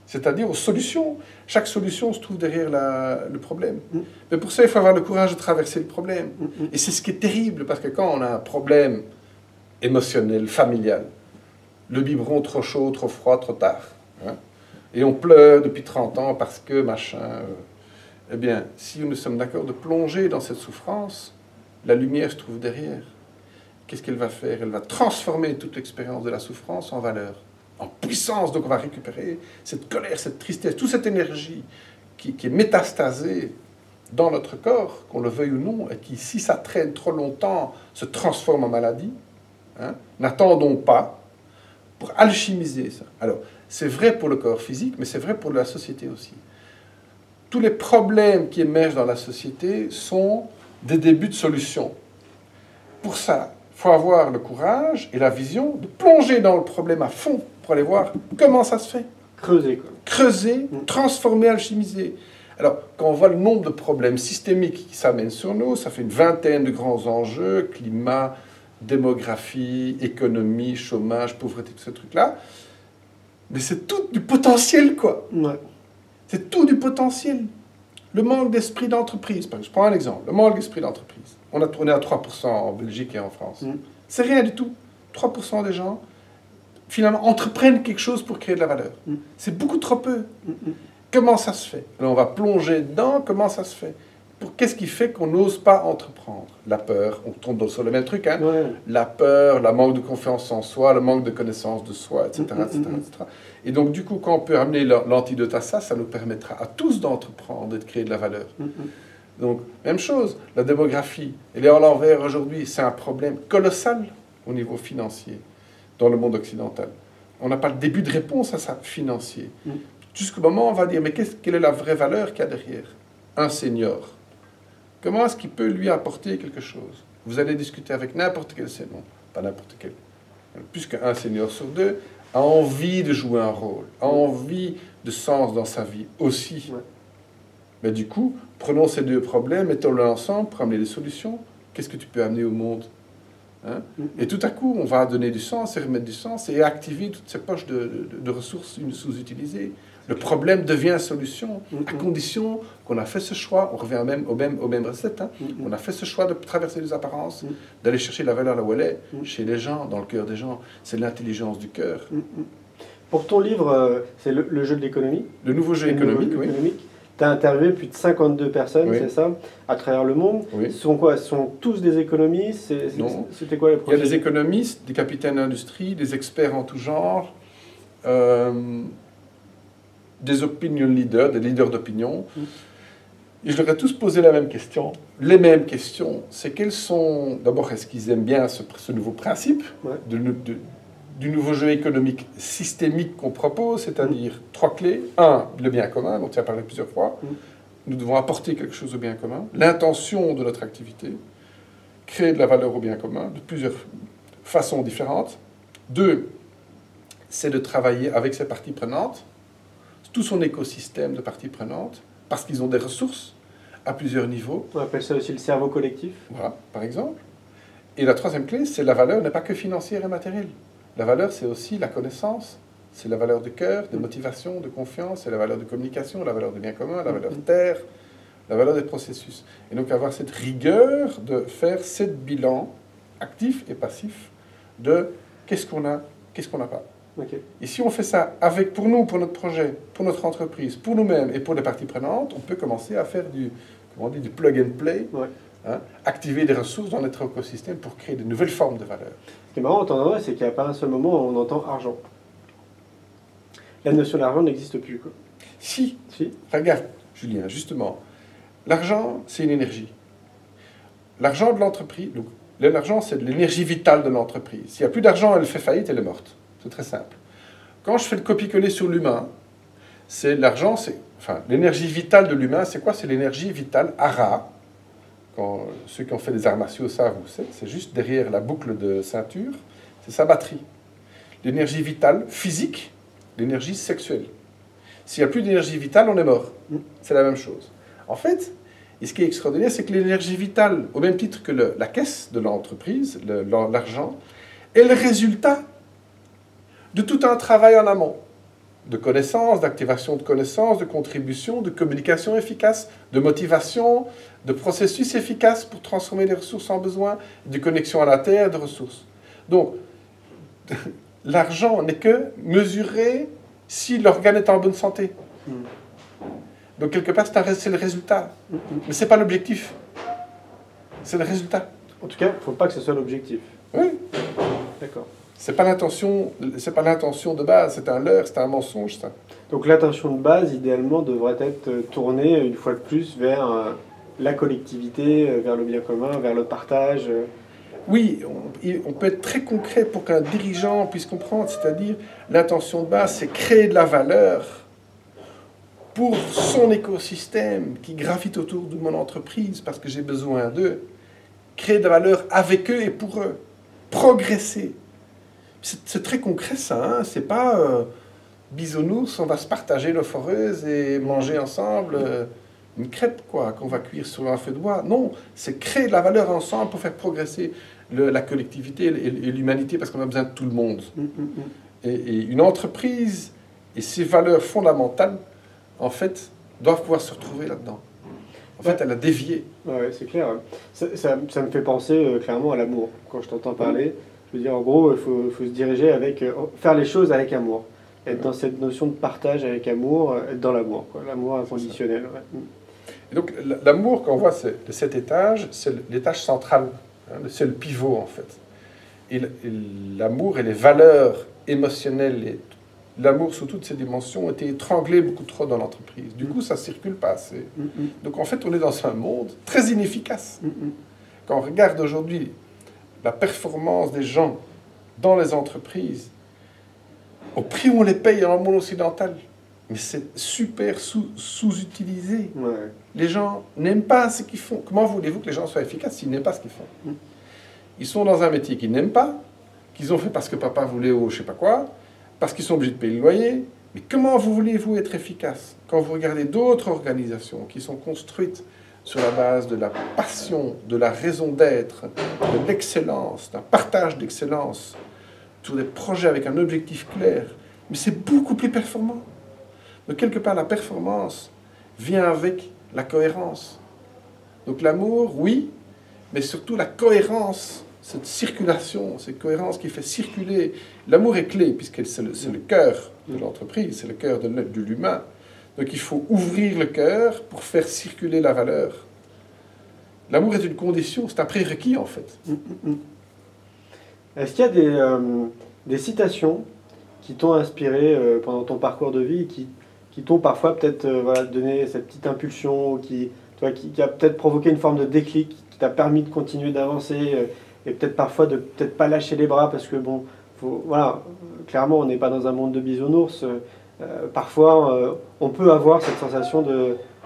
c'est-à-dire aux solutions. Chaque solution se trouve derrière le problème. Mais pour ça, il faut avoir le courage de traverser le problème. Et c'est ce qui est terrible, parce que quand on a un problème émotionnel, familial, le biberon trop chaud, trop froid, trop tard, hein, et on pleure depuis 30 ans parce que machin... eh bien, si nous sommes d'accord de plonger dans cette souffrance, la lumière se trouve derrière. Qu'est-ce qu'elle va faire? Elle va transformer toute l'expérience de la souffrance en valeur, en puissance. Donc on va récupérer cette colère, cette tristesse, toute cette énergie qui est métastasée dans notre corps, qu'on le veuille ou non, et qui, si ça traîne trop longtemps, se transforme en maladie. Hein? N'attendons pas pour alchimiser ça. Alors, c'est vrai pour le corps physique, mais c'est vrai pour la société aussi. Tous les problèmes qui émergent dans la société sont des débuts de solutions. Pour ça, il faut avoir le courage et la vision de plonger dans le problème à fond pour aller voir comment ça se fait. Creuser, quoi. Creuser, transformer, alchimiser. Alors, quand on voit le nombre de problèmes systémiques qui s'amènent sur nous, ça fait une vingtaine de grands enjeux, climat, démographie, économie, chômage, pauvreté, tout ce truc-là. Mais c'est tout du potentiel, quoi. Ouais. C'est tout du potentiel. Le manque d'esprit d'entreprise, par exemple, je prends un exemple, le manque d'esprit d'entreprise. On est à 3% en Belgique et en France. C'est rien du tout. 3% des gens, finalement, entreprennent quelque chose pour créer de la valeur. C'est beaucoup trop peu. Comment ça se fait? Alors on va plonger dedans, comment ça se fait? Qu'est-ce qui fait qu'on n'ose pas entreprendre? La peur, on tombe sur le même truc, hein? Ouais. La peur, le manque de confiance en soi, le manque de connaissance de soi, etc., etc., etc. Et donc, du coup, quand on peut amener l'antidote à ça, ça nous permettra à tous d'entreprendre et de créer de la valeur. Donc, même chose, la démographie, elle est à l'envers aujourd'hui, c'est un problème colossal au niveau financier dans le monde occidental. On n'a pas le début de réponse à ça, financier. Jusqu'au moment où on va dire, mais quelle est la vraie valeur qu'il y a derrière? Un senior. Comment est-ce qu'il peut lui apporter quelque chose? Vous allez discuter avec n'importe quel senior, pas n'importe quel, puisque un senior sur deux a envie de jouer un rôle, a envie de sens dans sa vie aussi. Ouais. Mais du coup, prenons ces deux problèmes, mettons-les ensemble pour amener des solutions. Qu'est-ce que tu peux amener au monde? Hein? Et tout à coup, on va donner du sens et remettre du sens et activer toutes ces poches de ressources sous-utilisées. Le problème devient solution, à condition qu'on a fait ce choix, on revient aux mêmes recettes, hein. On a fait ce choix de traverser les apparences, d'aller chercher la valeur là où elle est, chez les gens, dans le cœur des gens. C'est l'intelligence du cœur. Pour ton livre, c'est le jeu de l'économie. Le nouveau jeu économique, oui. Tu as interviewé plus de 52 personnes, oui. C'est ça, à travers le monde. Oui. Ce sont quoi? Ce sont tous des économistes? Non. C'était quoi les profils? Il y a des économistes, des capitaines d'industrie, des experts en tout genre, des opinion leaders, des leaders d'opinion. Et je leur ai tous posé la même question. Les mêmes questions. C'est quels sont... D'abord, est-ce qu'ils aiment bien ce nouveau principe du nouveau jeu économique systémique qu'on propose, c'est-à-dire trois clés. Un, le bien commun, dont tu as parlé plusieurs fois. nous devons apporter quelque chose au bien commun, l'intention de notre activité, créer de la valeur au bien commun de plusieurs façons différentes. 2, c'est de travailler avec ses parties prenantes, tout son écosystème de parties prenantes, parce qu'ils ont des ressources à plusieurs niveaux. On appelle ça aussi le cerveau collectif. Voilà, par exemple. Et la troisième clé, c'est la valeur n'est pas que financière et matérielle. La valeur, c'est aussi la connaissance, c'est la valeur de cœur, de motivation, de confiance, c'est la valeur de communication, la valeur du bien commun, la valeur de terre, la valeur des processus. Et donc avoir cette rigueur de faire 7 bilans actifs et passifs de qu'est-ce qu'on a, qu'est-ce qu'on n'a pas. Okay. Et si on fait ça avec, pour nous, pour notre projet, pour notre entreprise, pour nous-mêmes et pour les parties prenantes, on peut commencer à faire du, comment on dit, du plug and play, ouais. Hein, activer des ressources dans notre écosystème pour créer de nouvelles formes de valeur. Ce qui est marrant en entendant, c'est qu'il n'y a pas un seul moment où on entend argent. La notion d'argent n'existe plus, quoi. Si, regarde, Julien, justement, l'argent, c'est une énergie. L'argent de l'entreprise, donc l'argent, c'est de l'énergie vitale de l'entreprise. S'il n'y a plus d'argent, elle fait faillite, elle est morte. C'est très simple. Quand je fais le copier-coller sur l'humain, c'est l'argent, c'est, enfin, l'énergie vitale de l'humain, c'est quoi? C'est l'énergie vitale ARA. Quand ceux qui ont fait des arts martiaux savent où c'est juste derrière la boucle de ceinture, c'est sa batterie. L'énergie vitale physique, l'énergie sexuelle. S'il n'y a plus d'énergie vitale, on est mort. C'est la même chose. En fait, et ce qui est extraordinaire, c'est que l'énergie vitale, au même titre que la caisse de l'entreprise, l'argent, est le résultat de tout un travail en amont. De connaissances, d'activation de connaissances, de contribution, de communication efficace, de motivation, de processus efficace pour transformer les ressources en besoin, de connexion à la terre, de ressources. Donc, l'argent n'est que mesuré si l'organe est en bonne santé. Donc, quelque part, c'est le résultat. Mais ce n'est pas l'objectif. C'est le résultat. En tout cas, il ne faut pas que ce soit l'objectif. Oui. D'accord. C'est pas l'intention de base, c'est un leurre, c'est un mensonge, ça. Donc l'intention de base, idéalement, devrait être tournée, une fois de plus, vers la collectivité, vers le bien commun, vers le partage. Oui, on peut être très concret pour qu'un dirigeant puisse comprendre, c'est-à-dire l'intention de base, c'est créer de la valeur pour son écosystème qui gravite autour de mon entreprise, parce que j'ai besoin d'eux, créer de la valeur avec eux et pour eux, progresser. C'est très concret ça, hein? C'est pas bisounours, on va se partager nos foreuses et manger ensemble une crêpe quoi, qu'on va cuire sur un feu de bois. Non, c'est créer de la valeur ensemble pour faire progresser la collectivité et l'humanité parce qu'on a besoin de tout le monde. Et une entreprise et ses valeurs fondamentales, en fait, doivent pouvoir se retrouver là-dedans. En fait, elle a dévié. Ouais, c'est clair. Ça me fait penser clairement à l'amour quand je t'entends parler. Je veux dire, en gros, il faut se diriger avec... faire les choses avec amour. Être dans cette notion de partage avec amour, être dans l'amour, quoi. L'amour inconditionnel. Ouais. Et donc, l'amour, quand on voit de cet étage, c'est l'étage central. Hein, c'est le pivot, en fait. Et l'amour et les valeurs émotionnelles, et l'amour sous toutes ses dimensions, ont été étranglés beaucoup trop dans l'entreprise. Du coup, ça ne circule pas assez. Donc, en fait, on est dans un monde très inefficace. Quand on regarde aujourd'hui la performance des gens dans les entreprises, au prix où on les paye dans le monde occidental, mais c'est super sous-utilisé. Ouais. Les gens n'aiment pas ce qu'ils font. Comment voulez-vous que les gens soient efficaces s'ils n'aiment pas ce qu'ils font? Ils sont dans un métier qu'ils n'aiment pas, qu'ils ont fait parce que papa voulait ou je sais pas quoi, parce qu'ils sont obligés de payer le loyer. Mais comment voulez-vous être efficace quand vous regardez d'autres organisations qui sont construites sur la base de la passion, de la raison d'être, de l'excellence, d'un partage d'excellence, sur des projets avec un objectif clair, mais c'est beaucoup plus performant. Donc quelque part, la performance vient avec la cohérence. Donc l'amour, oui, mais surtout la cohérence, cette circulation, cette cohérence qui fait circuler. L'amour est clé, puisque c'est le cœur de l'entreprise, c'est le cœur de l'humain. Donc il faut ouvrir le cœur pour faire circuler la valeur. L'amour est une condition, c'est un prérequis en fait. Est-ce qu'il y a des citations qui t'ont inspiré pendant ton parcours de vie, qui t'ont parfois peut-être voilà, donné cette petite impulsion, qui a peut-être provoqué une forme de déclic, qui t'a permis de continuer d'avancer et peut-être parfois de peut-être pas lâcher les bras parce que bon, voilà, clairement on n'est pas dans un monde de bisounours. Parfois, on peut avoir cette sensation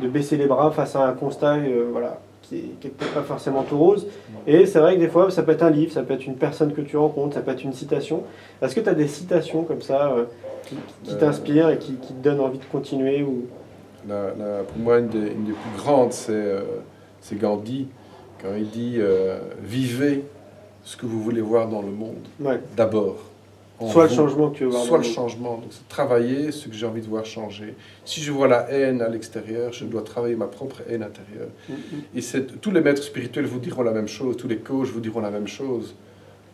de baisser les bras face à un constat voilà, qui est peut-être pas forcément tout rose. Et c'est vrai que des fois, ça peut être un livre, ça peut être une personne que tu rencontres, ça peut être une citation. Est-ce que tu as des citations comme ça qui t'inspirent et qui te donnent envie de continuer ou... Pour moi, une des plus grandes, c'est Gandhi, quand il dit vivez ce que vous voulez voir dans le monde, ouais. d'abord. Soit le changement que tu veux voir. Soit le changement. Donc, c'est travailler ce que j'ai envie de voir changer. Si je vois la haine à l'extérieur, je dois travailler ma propre haine intérieure. Et tous les maîtres spirituels vous diront la même chose, tous les coachs vous diront la même chose.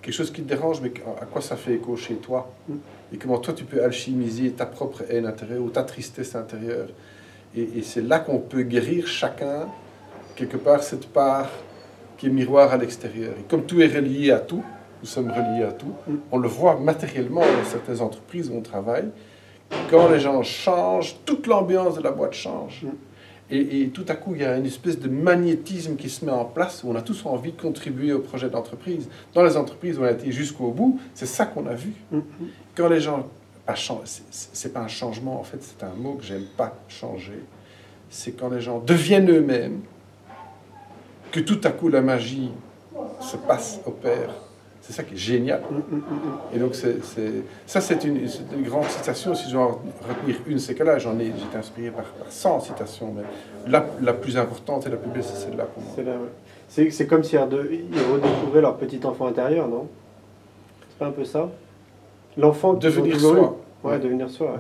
Quelque chose qui te dérange, mais à quoi ça fait écho chez toi? Et comment toi, tu peux alchimiser ta propre haine intérieure ou ta tristesse intérieure. Et c'est là qu'on peut guérir chacun, quelque part, cette part qui est miroir à l'extérieur. Et comme tout est relié à tout, nous sommes reliés à tout. On le voit matériellement dans certaines entreprises où on travaille. Quand les gens changent, toute l'ambiance de la boîte change. Et tout à coup, il y a une espèce de magnétisme qui se met en place où on a tous envie de contribuer au projet d'entreprise. Dans les entreprises où on a été jusqu'au bout, c'est ça qu'on a vu. Quand les gens... C'est pas un changement, en fait, c'est un mot que j'aime pas changer. C'est quand les gens deviennent eux-mêmes, que tout à coup la magie se passe, opère. C'est ça qui est génial. Et donc, c'est une grande citation. Si je dois en retenir une, c'est que là, j'étais inspiré par 100 citations, mais la plus importante et la plus belle, c'est celle-là pour moi. C'est comme s'ils redécouvraient leur petit enfant intérieur, non? C'est pas un peu ça? L'enfant qui devenir soi. Ouais, devenir soi. Ouais.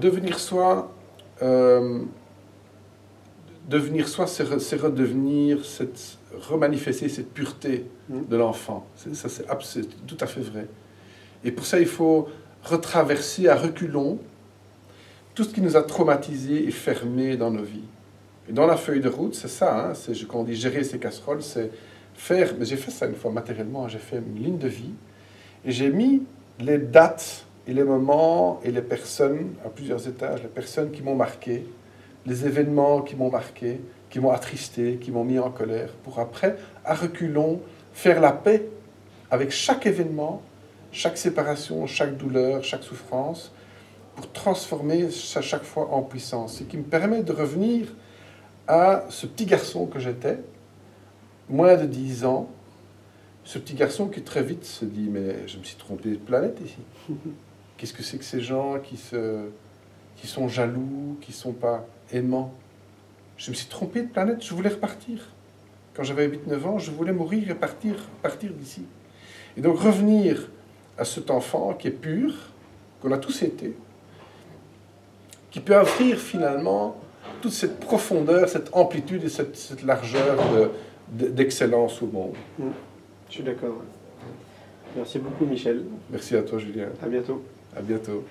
Devenir soi, c'est redevenir, remanifester cette pureté de l'enfant. C'est tout à fait vrai. Et pour ça, il faut retraverser à reculons tout ce qui nous a traumatisés et fermés dans nos vies. Et dans la feuille de route, c'est ça, hein, quand on dit gérer ses casseroles, c'est faire, mais j'ai fait ça une fois matériellement, j'ai fait une ligne de vie, et j'ai mis les dates et les moments et les personnes, à plusieurs étages, les personnes qui m'ont marqué, les événements qui m'ont marqué, qui m'ont attristé, qui m'ont mis en colère, pour après, à reculons, faire la paix avec chaque événement, chaque séparation, chaque douleur, chaque souffrance, pour transformer ça chaque fois en puissance. Ce qui me permet de revenir à ce petit garçon que j'étais, moins de 10 ans, ce petit garçon qui très vite se dit « mais je me suis trompé de planète ici ». Qu'est-ce que c'est que ces gens qui sont jaloux, qui ne sont pas aimants? Je me suis trompé de planète, je voulais repartir. Quand j'avais 8-9 ans, je voulais mourir et partir d'ici. Et donc revenir à cet enfant qui est pur, qu'on a tous été, qui peut offrir finalement toute cette profondeur, cette amplitude et cette largeur d'excellence au monde. Je suis d'accord. Merci beaucoup, Michel. Merci à toi, Julien. À bientôt. À bientôt.